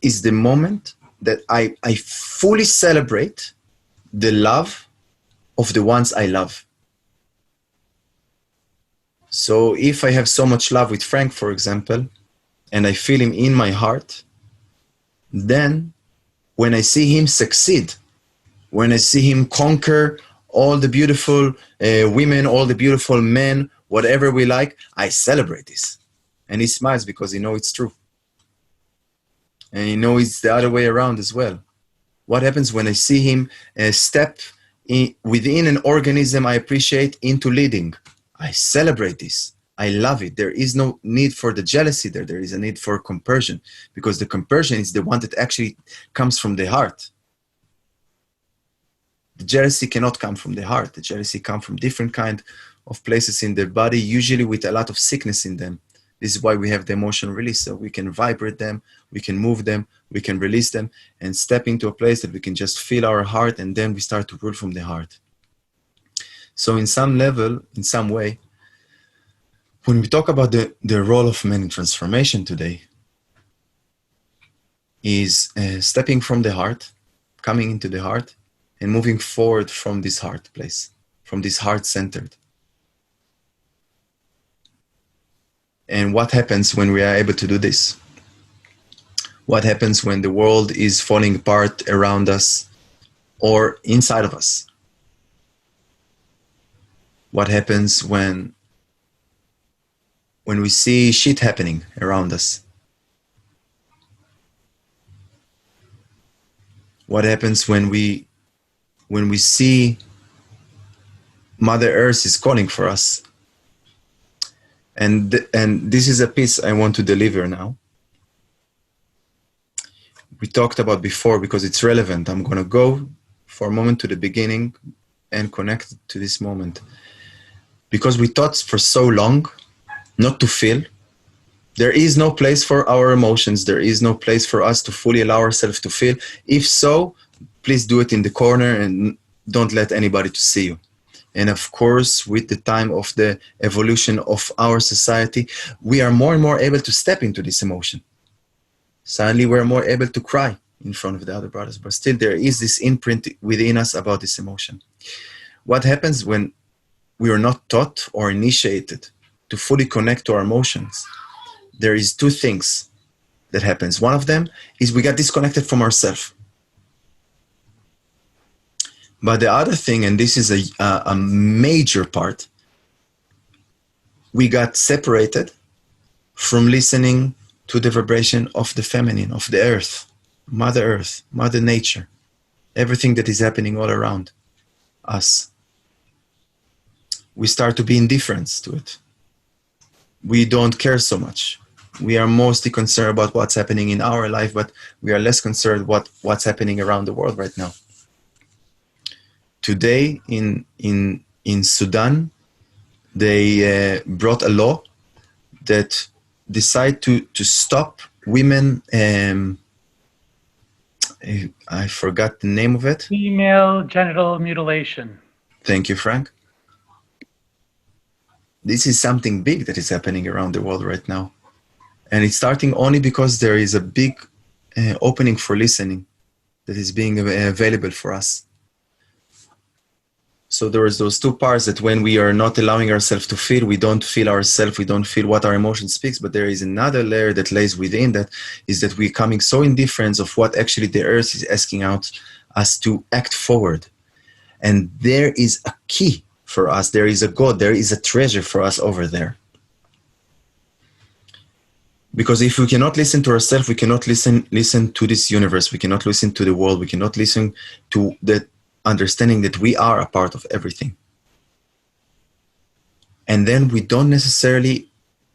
is the moment that I fully celebrate the love of the ones I love. So if I have so much love with Frank, for example, and I feel him in my heart, then when I see him succeed, when I see him conquer all the beautiful women, all the beautiful men, whatever we like, I celebrate this. And he smiles because he knows it's true. And he knows it's the other way around as well. What happens when I see him step within an organism I appreciate into leading? I celebrate this. I love it. There is no need for the jealousy there. There is a need for compersion, because the compersion is the one that actually comes from the heart. The jealousy cannot come from the heart. The jealousy comes from different kind of places in the body, usually with a lot of sickness in them. This is why we have the emotional release, so we can vibrate them, we can move them, we can release them, and step into a place that we can just feel our heart, and then we start to rule from the heart. So in some level, in some way, when we talk about the role of men in transformation today, is stepping from the heart, coming into the heart, and moving forward from this heart place, from this heart-centered. And what happens when we are able to do this? What happens when the world is falling apart around us or inside of us? What happens when we see shit happening around us? What happens when we see Mother Earth is calling for us? And this is a piece I want to deliver now. We talked about before because it's relevant. I'm going to go for a moment to the beginning and connect to this moment. Because we taught for so long not to feel. There is no place for our emotions. There is no place for us to fully allow ourselves to feel. If so, please do it in the corner and don't let anybody to see you. And of course, with the time of the evolution of our society, we are more and more able to step into this emotion. Suddenly, we're more able to cry in front of the other brothers, but still there is this imprint within us about this emotion. What happens when we are not taught or initiated to fully connect to our emotions? There is two things that happens. One of them is we get disconnected from ourselves. But the other thing, and this is a major part, we got separated from listening to the vibration of the feminine, of the earth, Mother Nature, everything that is happening all around us. We start to be indifferent to it. We don't care so much. We are mostly concerned about what's happening in our life, but we are less concerned what's happening around the world right now. Today in Sudan, they brought a law that decide to stop women. I forgot the name of it. Female genital mutilation. Thank you, Frank. This is something big that is happening around the world right now. And it's starting only because there is a big opening for listening that is being available for us. So there is those two parts that when we are not allowing ourselves to feel, we don't feel ourselves, we don't feel what our emotion speaks, but there is another layer that lays within that, is that we're coming so indifferent of what actually the earth is asking out us to act forward. And there is a key for us, there is a God, there is a treasure for us over there. Because if we cannot listen to ourselves, we cannot listen to this universe, we cannot listen to the world, we cannot listen to the understanding that we are a part of everything. And then we don't necessarily,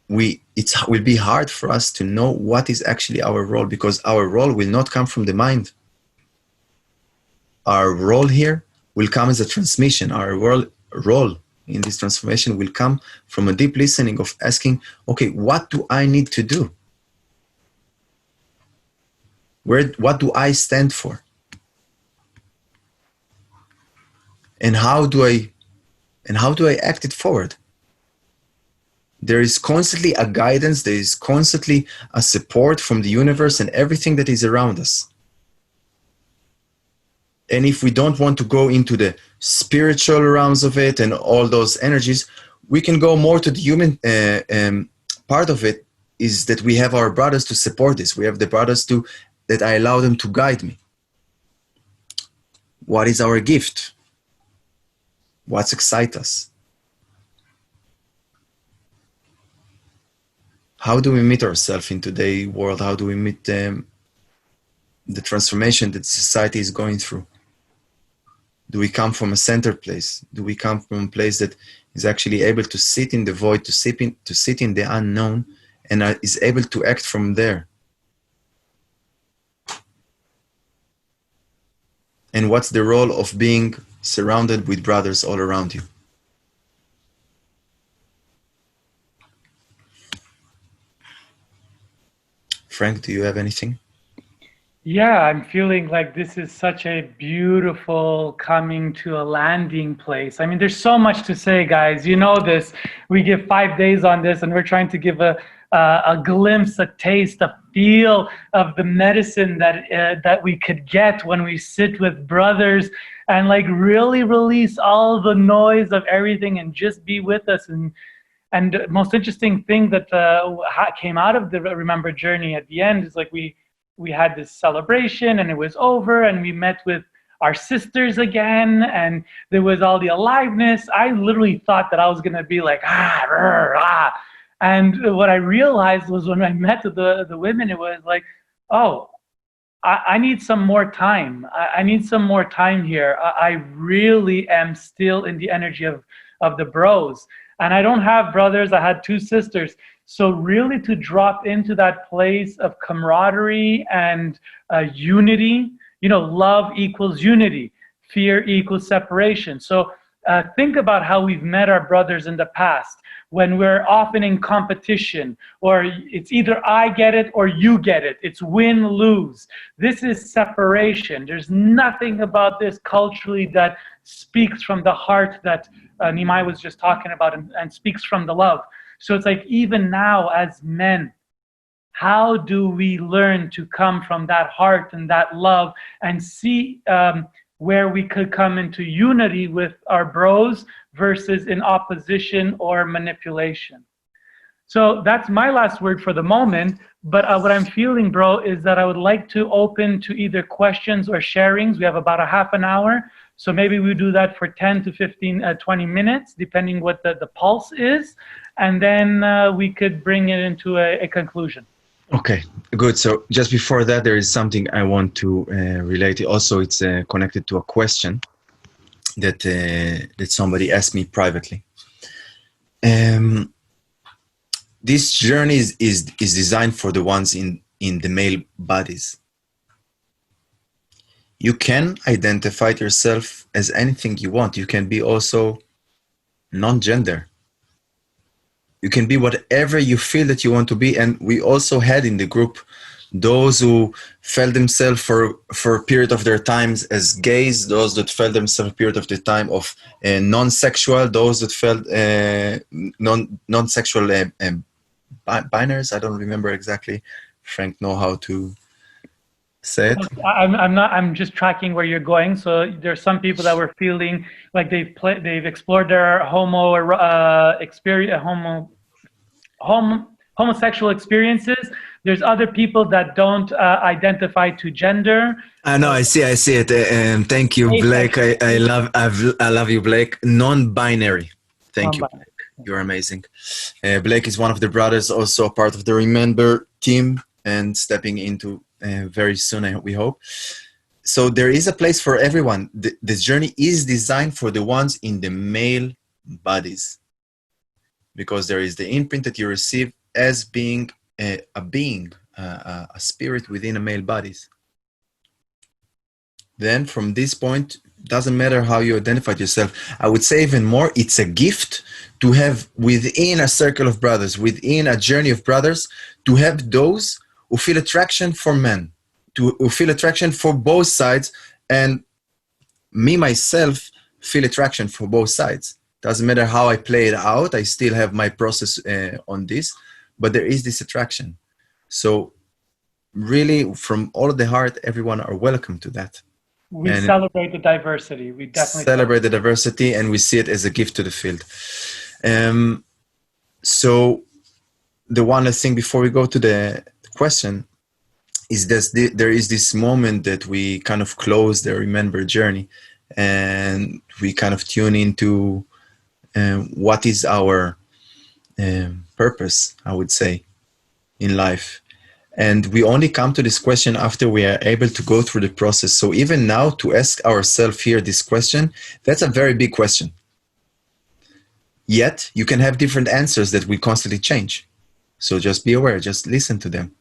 it will be hard for us to know what is actually our role, because our role will not come from the mind. Our role here will come as a transmission. Our role in this transformation will come from a deep listening of asking, okay, what do I need to do? What do I stand for? And how do I act it forward? There is constantly a guidance, there is constantly a support from the universe and everything that is around us. And if we don't want to go into the spiritual realms of it and all those energies, we can go more to the human part of it, is that we have our brothers to support this. We have the brothers that I allow them to guide me. What is our gift? What excites us? How do we meet ourselves in today's world? How do we meet the transformation that society is going through? Do we come from a center place? Do we come from a place that is actually able to sit in the void, to sit in the unknown, and is able to act from there? And what's the role of being surrounded with brothers all around you? Frank, do you have anything? Yeah, I'm feeling like this is such a beautiful coming to a landing place. I mean, there's so much to say, guys. You know this. We give 5 days on this, and we're trying to give a glimpse, a taste, a feel of the medicine that we could get when we sit with brothers and like really release all the noise of everything and just be with us. And the most interesting thing that came out of the ReMENber journey at the end is like we had this celebration and it was over and we met with our sisters again and there was all the aliveness. I literally thought that I was gonna be like, And what I realized was when I met the women, it was like, oh, I need some more time. I need some more time here. I really am still in the energy of the bros. And I don't have brothers, I had 2 sisters. So really to drop into that place of camaraderie and unity, you know, love equals unity, fear equals separation. So think about how we've met our brothers in the past when we're often in competition, or it's either I get it or you get it. It's win-lose. This is separation. There's nothing about this culturally that speaks from the heart that Nimai was just talking about and speaks from the love. So it's like even now as men, how do we learn to come from that heart and that love and see where we could come into unity with our bros versus in opposition or manipulation? So that's my last word for the moment. But what I'm feeling, bro, is that I would like to open to either questions or sharings. We have about a half an hour. So maybe we do that for 10 to 15, 20 minutes, depending what the pulse is. And then we could bring it into a conclusion. Okay, good. So just before that, there is something I want to relate. Also, it's connected to a question that that somebody asked me privately. This journey is designed for the ones in the male bodies. You can identify yourself as anything you want. You can be also non-gender. You can be whatever you feel that you want to be. And we also had in the group those who felt themselves for a period of their times as gays, those that felt themselves a period of the time of non-sexual, those that felt non-sexual binaries. I don't remember exactly. Frank know how to say it. I'm just tracking where you're going. So there's some people that were feeling like they've explored their homosexual experiences. There's other people that don't identify to gender. I know, I see it. Thank you, Blake. I love you, Blake. Non-binary. Thank you, Blake. You're amazing. Blake is one of the brothers, also a part of the ReMENber team, and stepping into very soon, we hope. So there is a place for everyone. This journey is designed for the ones in the male bodies, because there is the imprint that you receive as being a spirit within a male bodies. Then from this point, doesn't matter how you identified yourself. I would say even more, it's a gift to have within a circle of brothers, within a journey of brothers, to have those who feel attraction for men, who feel attraction for both sides. And me, myself, feel attraction for both sides. Doesn't matter how I play it out. I still have my process on this, but there is this attraction. So really, from all of the heart, everyone are welcome to that. We celebrate the diversity. We definitely celebrate the diversity, and we see it as a gift to the field. So the one last thing before we go to the question is this: there is this moment that we kind of close the ReMENber journey, and we kind of tune into what is our purpose, I would say, in life. And we only come to this question after we are able to go through the process. So even now, to ask ourselves here this question, that's a very big question. Yet you can have different answers that will constantly change. So just be aware, just listen to them.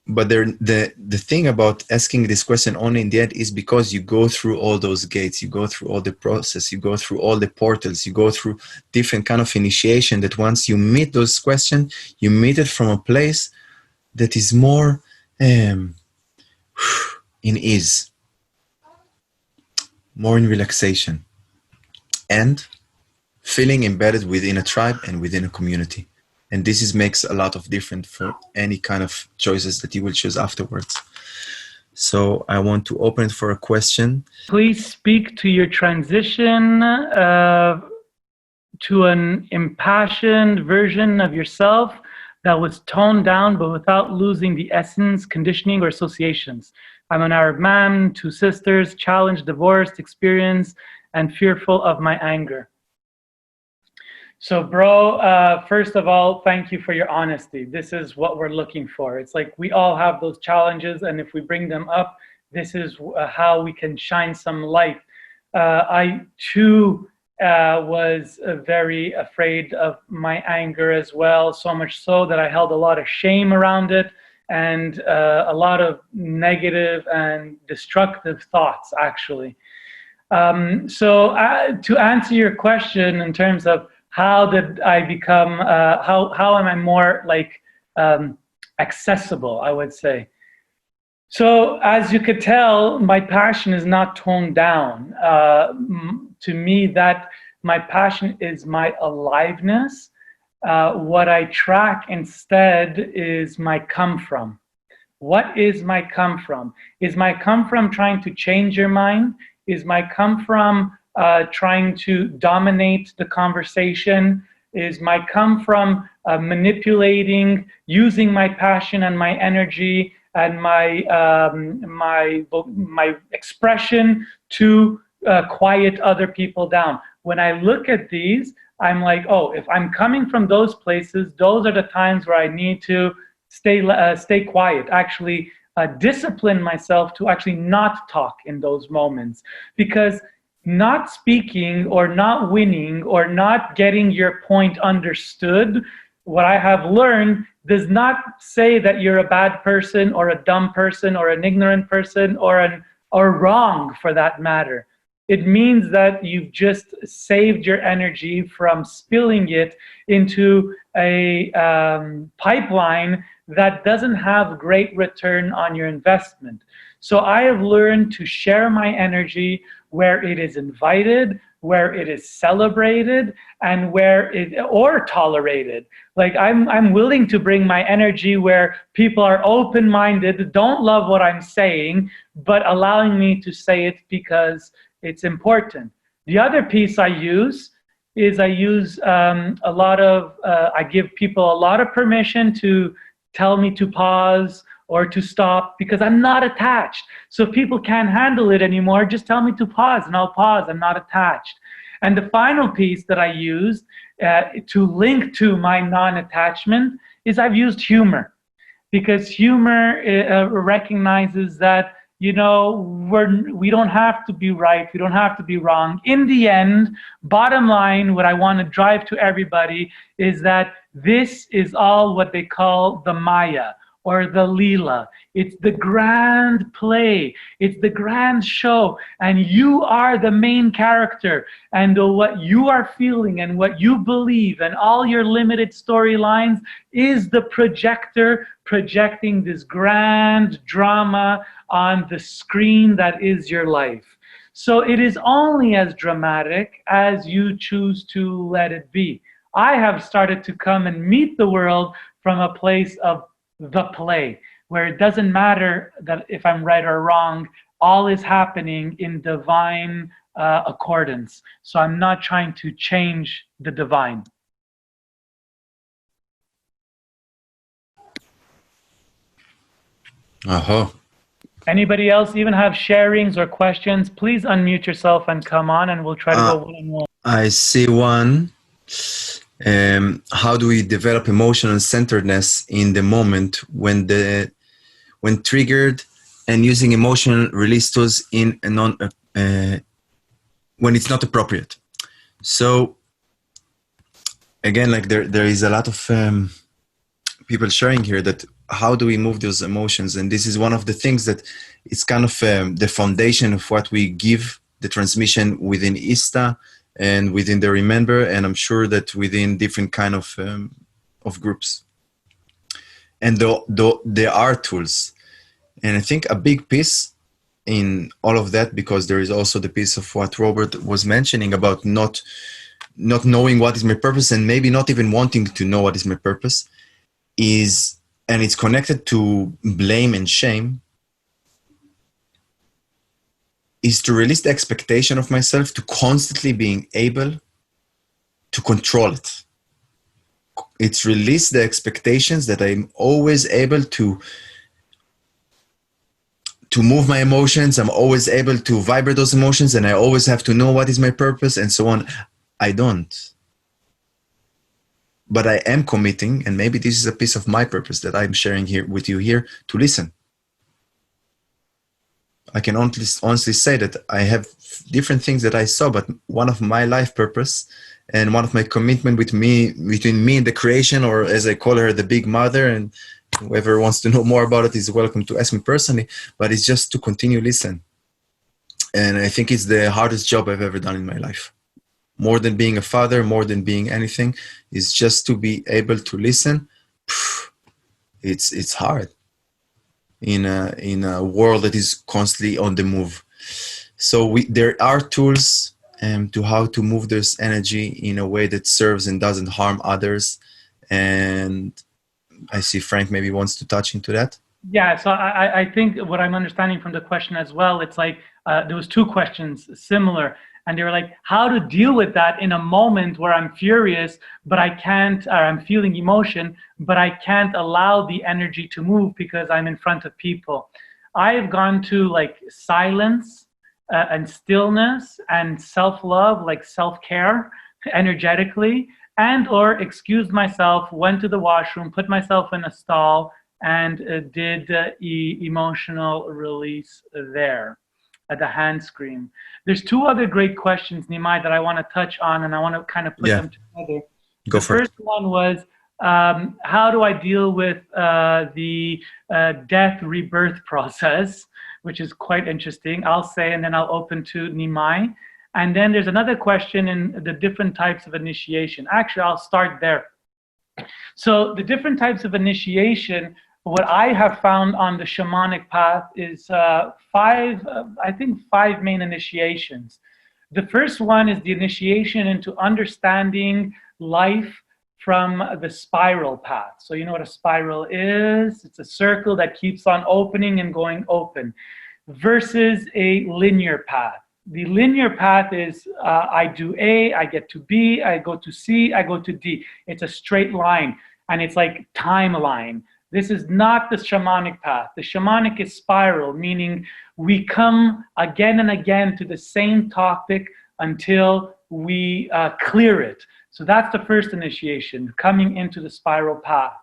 But the thing about asking this question only in the end is because you go through all those gates, you go through all the process, you go through all the portals, you go through different kind of initiation, that once you meet those questions, you meet it from a place that is more in ease, more in relaxation, and feeling embedded within a tribe and within a community. And this makes a lot of difference for any kind of choices that you will choose afterwards. So I want to open it for a question. Please speak to your transition to an impassioned version of yourself that was toned down, but without losing the essence, conditioning, or associations. I'm an Arab man, 2 sisters, challenged, divorced, experienced, and fearful of my anger. So bro, first of all, thank you for your honesty. This is what we're looking for. It's like we all have those challenges, and if we bring them up, this is how we can shine some light. I too was very afraid of my anger as well, so much so that I held a lot of shame around it, and a lot of negative and destructive thoughts, actually. So to answer your question in terms of how did I become, how am I more like accessible, I would say. So as you could tell, my passion is not toned down. To me, that my passion is my aliveness. What I track instead is my come from. What is my come from? Is my come from trying to change your mind? Is my come from trying to dominate the conversation? Is my come from manipulating, using my passion and my energy and my expression to quiet other people down. When I look at these, I'm like, oh, if I'm coming from those places, those are the times where I need to stay quiet, actually discipline myself to actually not talk in those moments. Because not speaking or not winning or not getting your point understood, what I have learned, does not say that you're a bad person or a dumb person or an ignorant person or wrong for that matter. It means that you've just saved your energy from spilling it into a pipeline that doesn't have great return on your investment. So I have learned to share my energy where it is invited, where it is celebrated, and where it or tolerated. Like I'm willing to bring my energy where people are open-minded, don't love what I'm saying, but allowing me to say it because it's important. The other piece I use is I give people a lot of permission to tell me to pause or to stop, because I'm not attached. So if people can't handle it anymore, just tell me to pause and I'll pause. I'm not attached. And the final piece that I used to link to my non-attachment is I've used humor, because humor recognizes that, you know, we don't have to be right, we don't have to be wrong. In the end, bottom line, what I want to drive to everybody is that this is all what they call the Maya, or the Leela. It's the grand play. It's the grand show. And you are the main character. And what you are feeling and what you believe and all your limited storylines is the projector projecting this grand drama on the screen that is your life. So it is only as dramatic as you choose to let it be. I have started to come and meet the world from a place of the play, where it doesn't matter that if I'm right or wrong, all is happening in divine accordance. So I'm not trying to change the divine. Anybody else even have sharings or questions? Please unmute yourself and come on, and we'll try to go one-on-one. I see one. How do we develop emotional centeredness in the moment when triggered, and using emotional release tools in when it's not appropriate? So again, like there is a lot of people sharing here that how do we move those emotions, and this is one of the things that it's kind of the foundation of what we give the transmission within ISTA and within the ReMENber, and I'm sure that within different kind of groups. And there are tools, and I think a big piece in all of that, because there is also the piece of what Robert was mentioning about not knowing what is my purpose, and maybe not even wanting to know what is my purpose, and it's connected to blame and shame, is to release the expectation of myself to constantly being able to control it. It's release the expectations that I'm always able to move my emotions. I'm always able to vibrate those emotions, and I always have to know what is my purpose and so on. I don't. But I am committing, and maybe this is a piece of my purpose that I'm sharing here with you here, to listen. I can honestly say that I have different things that I saw, but one of my life purpose and one of my commitment between me and the creation, or as I call her, the big mother, and whoever wants to know more about it is welcome to ask me personally, but it's just to continue listen. And I think it's the hardest job I've ever done in my life. More than being a father, more than being anything, is just to be able to listen. It's hard in a world that is constantly on the move. So there are tools to how to move this energy in a way that serves and doesn't harm others. And I see Frank maybe wants to touch into that. Yeah, so I think what I'm understanding from the question as well, it's like there was two questions similar, and they were like, how to deal with that in a moment where I'm furious, but I can't, or I'm feeling emotion, but I can't allow the energy to move because I'm in front of people. I've gone to like silence and stillness and self-love, like self-care energetically, and or excused myself, went to the washroom, put myself in a stall, and did emotional release there at the hand screen. There's two other great questions, Nimai, that I want to touch on, and I want to kind of put them together. Go the for first it. one was, how do I deal with the death rebirth process, which is quite interesting, I'll say, and then I'll open to Nimai. And then there's another question in the different types of initiation. Actually, I'll start there. So the different types of initiation, what I have found on the shamanic path is five main initiations. The first one is the initiation into understanding life from the spiral path. So you know what a spiral is? It's a circle that keeps on opening and going open, versus a linear path. The linear path is I do A, I get to B, I go to C, I go to D. It's a straight line, and it's like timeline. This is not the shamanic path. The shamanic is spiral, meaning we come again and again to the same topic until we clear it. So that's the first initiation, coming into the spiral path.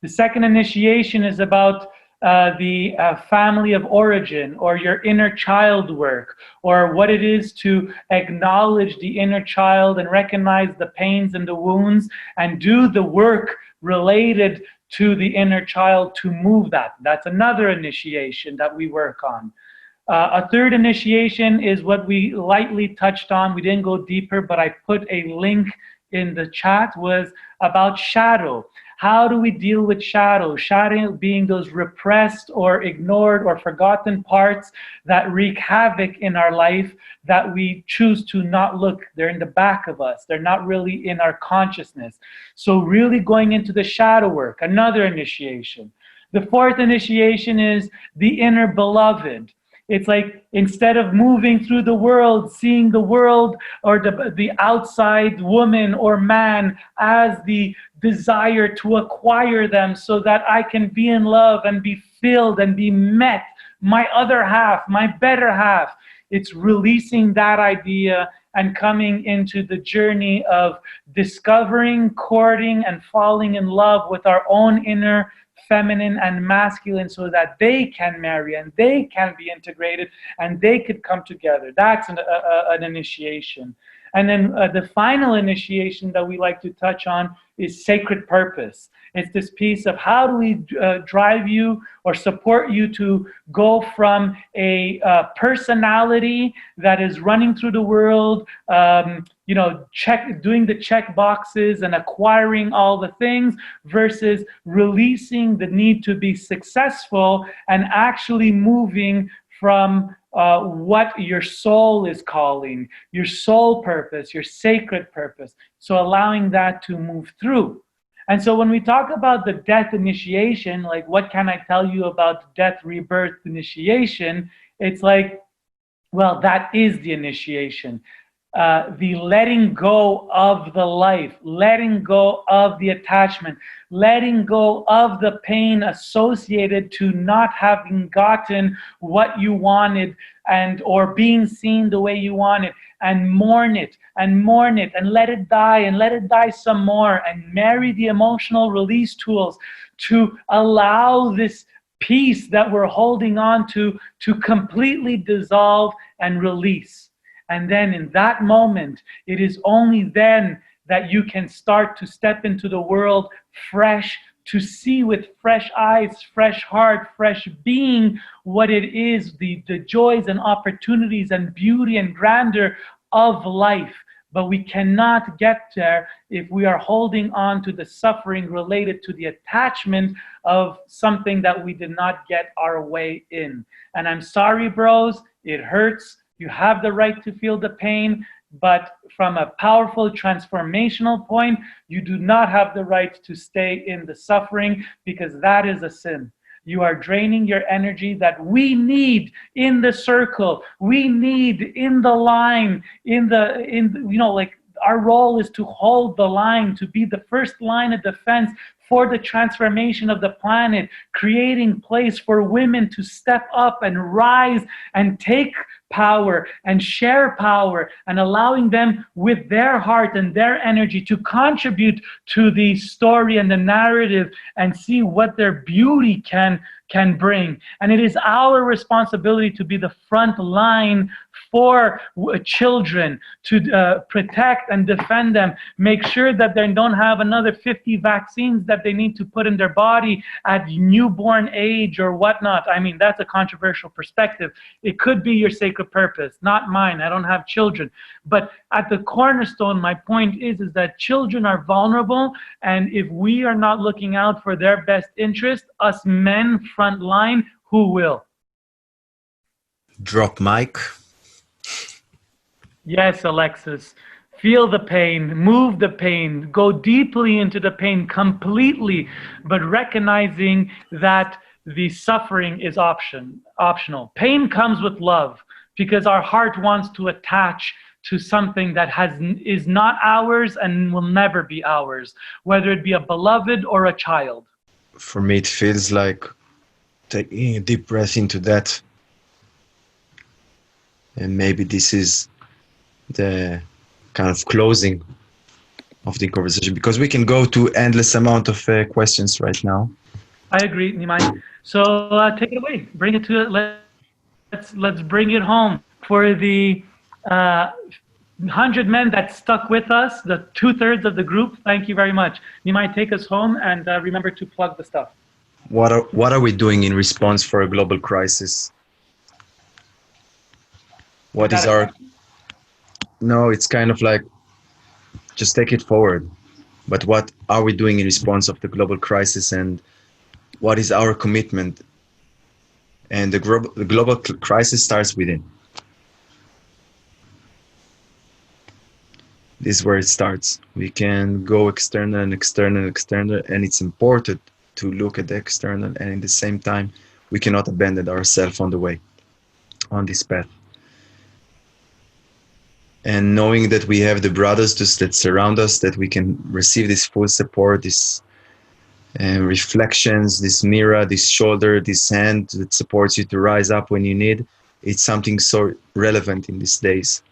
The second initiation is about the family of origin, or your inner child work, or what it is to acknowledge the inner child and recognize the pains and the wounds and do the work related to the inner child to move that. That's another initiation that we work on. A third initiation is what we lightly touched on. We didn't go deeper, but I put a link in the chat, was about shadow. How do we deal with shadow? Shadow being those repressed or ignored or forgotten parts that wreak havoc in our life that we choose to not look. They're in the back of us. They're not really in our consciousness. So really going into the shadow work, another initiation. The fourth initiation is the inner beloved. It's like, instead of moving through the world, seeing the world or the outside woman or man as the desire to acquire them so that I can be in love and be filled and be met, my other half, my better half. It's releasing that idea and coming into the journey of discovering, courting, and falling in love with our own inner feminine and masculine, so that they can marry and they can be integrated and they could come together. That's an initiation. And then the final initiation that we like to touch on is sacred purpose. It's this piece of how do we drive you or support you to go from a personality that is running through the world, doing the check boxes and acquiring all the things, versus releasing the need to be successful and actually moving from what your soul is calling, your soul purpose, your sacred purpose. So allowing that to move through. And so when we talk about the death initiation, like what can I tell you about death rebirth initiation? It's like, well, that is the initiation. The letting go of the life, letting go of the attachment, letting go of the pain associated to not having gotten what you wanted and or being seen the way you wanted, and mourn it and let it die and let it die some more, and marry the emotional release tools to allow this peace that we're holding on to completely dissolve and release. And then in that moment, it is only then that you can start to step into the world fresh, to see with fresh eyes, fresh heart, fresh being what it is, the joys and opportunities and beauty and grandeur of life. But we cannot get there if we are holding on to the suffering related to the attachment of something that we did not get our way in. And I'm sorry, bros, it hurts. You have the right to feel the pain, but from a powerful transformational point, you do not have the right to stay in the suffering, because that is a sin. You are draining your energy that we need in the circle, we need in the line, like our role is to hold the line, to be the first line of defense for the transformation of the planet, creating place for women to step up and rise and take power and share power, and allowing them with their heart and their energy to contribute to the story and the narrative and see what their beauty can bring. And it is our responsibility to be the front line for children, to protect and defend them, make sure that they don't have another 50 vaccines that they need to put in their body at newborn age or whatnot. I mean, that's a controversial perspective. It could be your sacred purpose, not mine. I don't have children. But at the cornerstone, my point is that children are vulnerable, and if we are not looking out for their best interest, us men front line, who will? Drop mic. Yes, Alexis. Feel the pain, move the pain, go deeply into the pain completely, but recognizing that the suffering is optional. Pain comes with love because our heart wants to attach to something that is not ours and will never be ours, whether it be a beloved or a child. For me, it feels like taking a deep breath into that. And maybe this is the kind of closing of the conversation, because we can go to endless amount of questions right now. I agree, Nimai. So take it away, bring it to it. Let's bring it home for the 100 men that stuck with us, the 2/3 of the group. Thank you very much. Nimai, take us home, and remember to plug the stuff. What are we doing in response for a global crisis? What is our... No, it's kind of like, just take it forward. But what are we doing in response of the global crisis, and what is our commitment? And the global crisis starts within. This is where it starts. We can go external and external and external, and it's important to look at the external, and at the same time, we cannot abandon ourselves on the way, on this path. And knowing that we have the brothers that surround us, that we can receive this full support, this reflections, this mirror, this shoulder, this hand that supports you to rise up when you need, it's something so relevant in these days.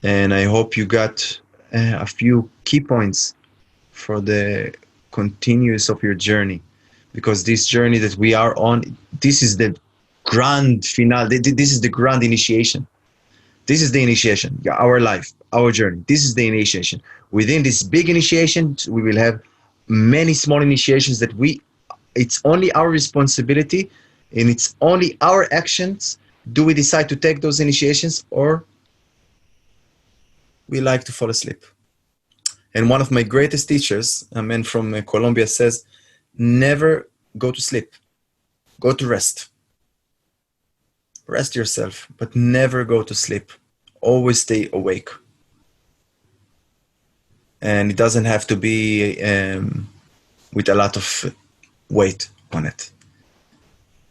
And I hope you got a few key points for the continuous of your journey, because this journey that we are on, this is the grand finale. This is the grand initiation. This is the initiation, our life, our journey. This is the initiation. Within this big initiation, we will have many small initiations that it's only our responsibility, and it's only our actions. Do we decide to take those initiations, or we like to fall asleep? And one of my greatest teachers, a man from Colombia, says, never go to sleep. Go to rest. Rest yourself, but never go to sleep. Always stay awake. And it doesn't have to be with a lot of weight on it.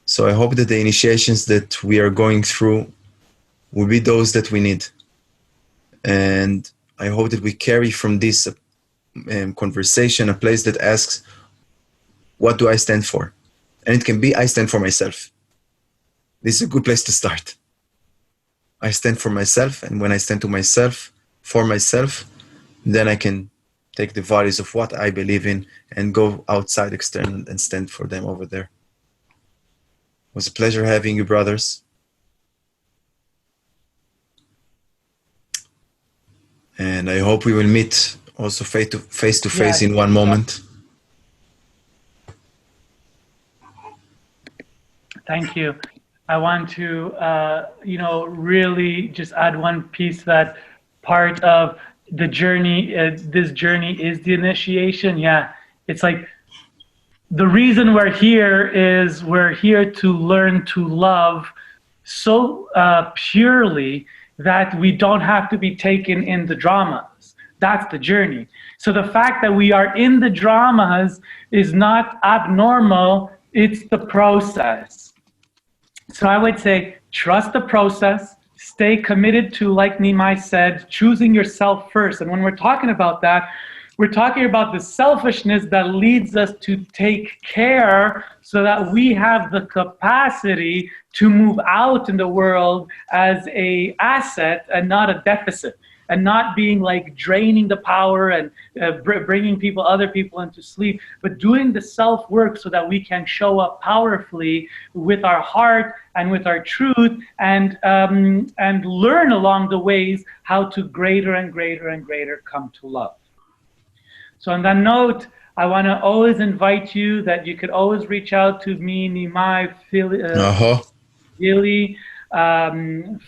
So I hope that the initiations that we are going through will be those that we need. And I hope that we carry from this conversation a place that asks, what do I stand for? And it can be, I stand for myself. This is a good place to start. I stand for myself, and when I stand to myself, for myself, then I can take the values of what I believe in and go outside external and stand for them over there. It was a pleasure having you, brothers. And I hope we will meet also face to face in one moment. Thank you. I want to, really just add one piece, that part of the journey, this journey is the initiation. Yeah, it's like the reason we're here is we're here to learn to love so purely that we don't have to be taken in the dramas. That's the journey. So the fact that we are in the dramas is not abnormal, it's the process. So I would say, trust the process, stay committed to, like Nimai said, choosing yourself first. And when we're talking about that, We're talking about the selfishness that leads us to take care so that we have the capacity to move out in the world as a asset and not a deficit, and not being like draining the power and bringing other people into sleep, but doing the self work so that we can show up powerfully with our heart and with our truth, and learn along the ways how to greater and greater and greater come to love. So on that note, I want to always invite you that you could always reach out to me, Nimai, Gilly,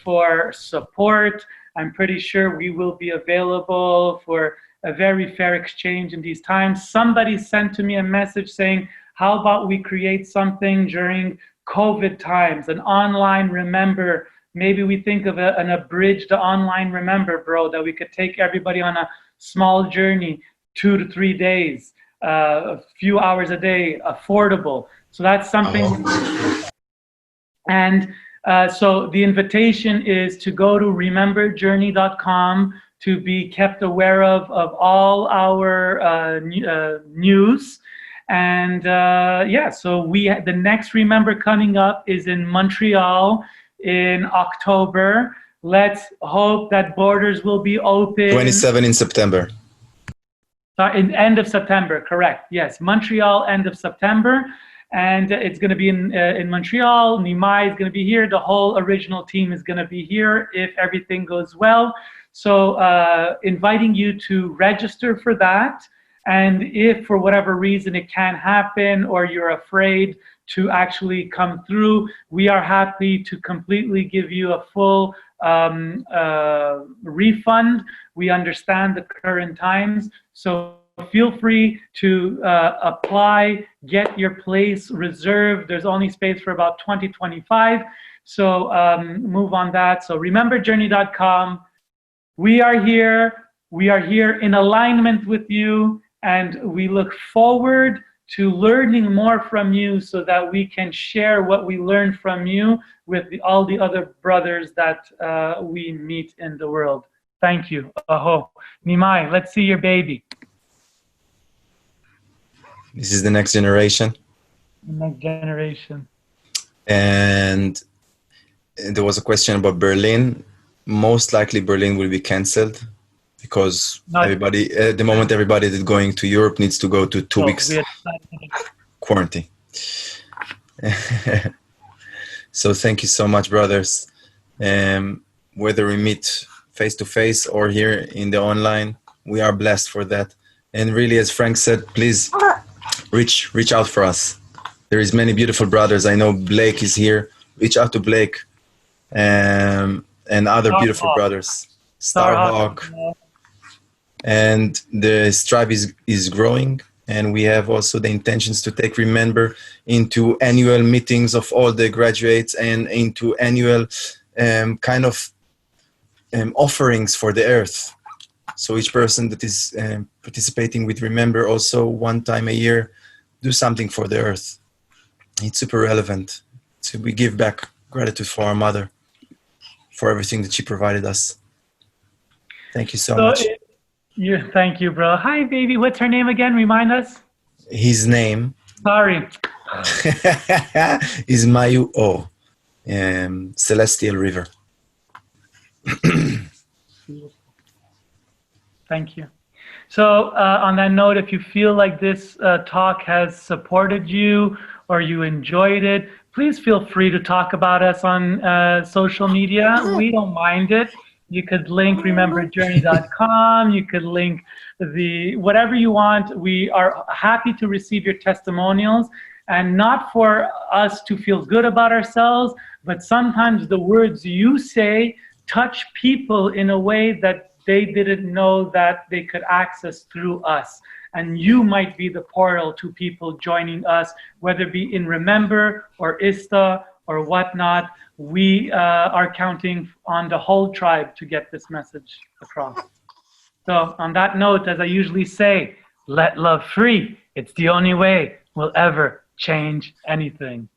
for support. I'm pretty sure we will be available for a very fair exchange in these times. Somebody sent to me a message saying, how about we create something during COVID times, an online ReMENber? Maybe we think of an abridged online ReMENber, bro, that we could take everybody on a small journey, 2 to 3 days, a few hours a day, affordable. So that's something. And so the invitation is to go to ReMENberjourney.com to be kept aware of all our news. And yeah, so the next ReMENber coming up is in Montreal in October. Let's hope that borders will be open. 27 in September. In end of September, correct. Yes, Montreal, end of September. And it's going to be in Montreal. Nimai is going to be here. The whole original team is going to be here if everything goes well. So inviting you to register for that. And if for whatever reason it can't happen, or you're afraid to actually come through, we are happy to completely give you a full refund. We understand the current times. So feel free to apply, get your place reserved. There's only space for about 20-25. So move on that. So ReMENberjourney.com. We are here. We are here in alignment with you, and we look forward to learning more from you so that we can share what we learned from you with all the other brothers that we meet in the world. Thank you. Aho. Nimai, let's see your baby. This is the next generation. The next generation. And there was a question about Berlin. Most likely Berlin will be cancelled because everybody, at the moment, everybody that's going to Europe needs to go to 2 weeks quarantine. So thank you so much, brothers. Whether we meet face to face or here in the online, we are blessed for that. And really, as Frank said, please reach out for us. There is many beautiful brothers. I know Blake is here. Reach out to Blake and other beautiful brothers. Starhawk. And the tribe is growing, and we have also the intentions to take ReMENber into annual meetings of all the graduates and into annual kind of offerings for the earth. So each person that is participating with ReMENber also one time a year, do something for the earth. It's super relevant. So we give back gratitude for our mother, for everything that she provided us. Thank you so much. Thank you, bro. Hi, baby. What's her name again? Remind us. His name. Sorry. Is Mayu O, Celestial River. Thank you. So on that note, if you feel like this talk has supported you or you enjoyed it, please feel free to talk about us on social media. We don't mind it. You could link ReMENberjourney.com. You could link whatever you want. We are happy to receive your testimonials, and not for us to feel good about ourselves, but sometimes the words you say touch people in a way that they didn't know that they could access through us. And you might be the portal to people joining us, whether it be in ReMENber or ISTA or whatnot. We are counting on the whole tribe to get this message across. So on that note, as I usually say, let love free. It's the only way we'll ever change anything.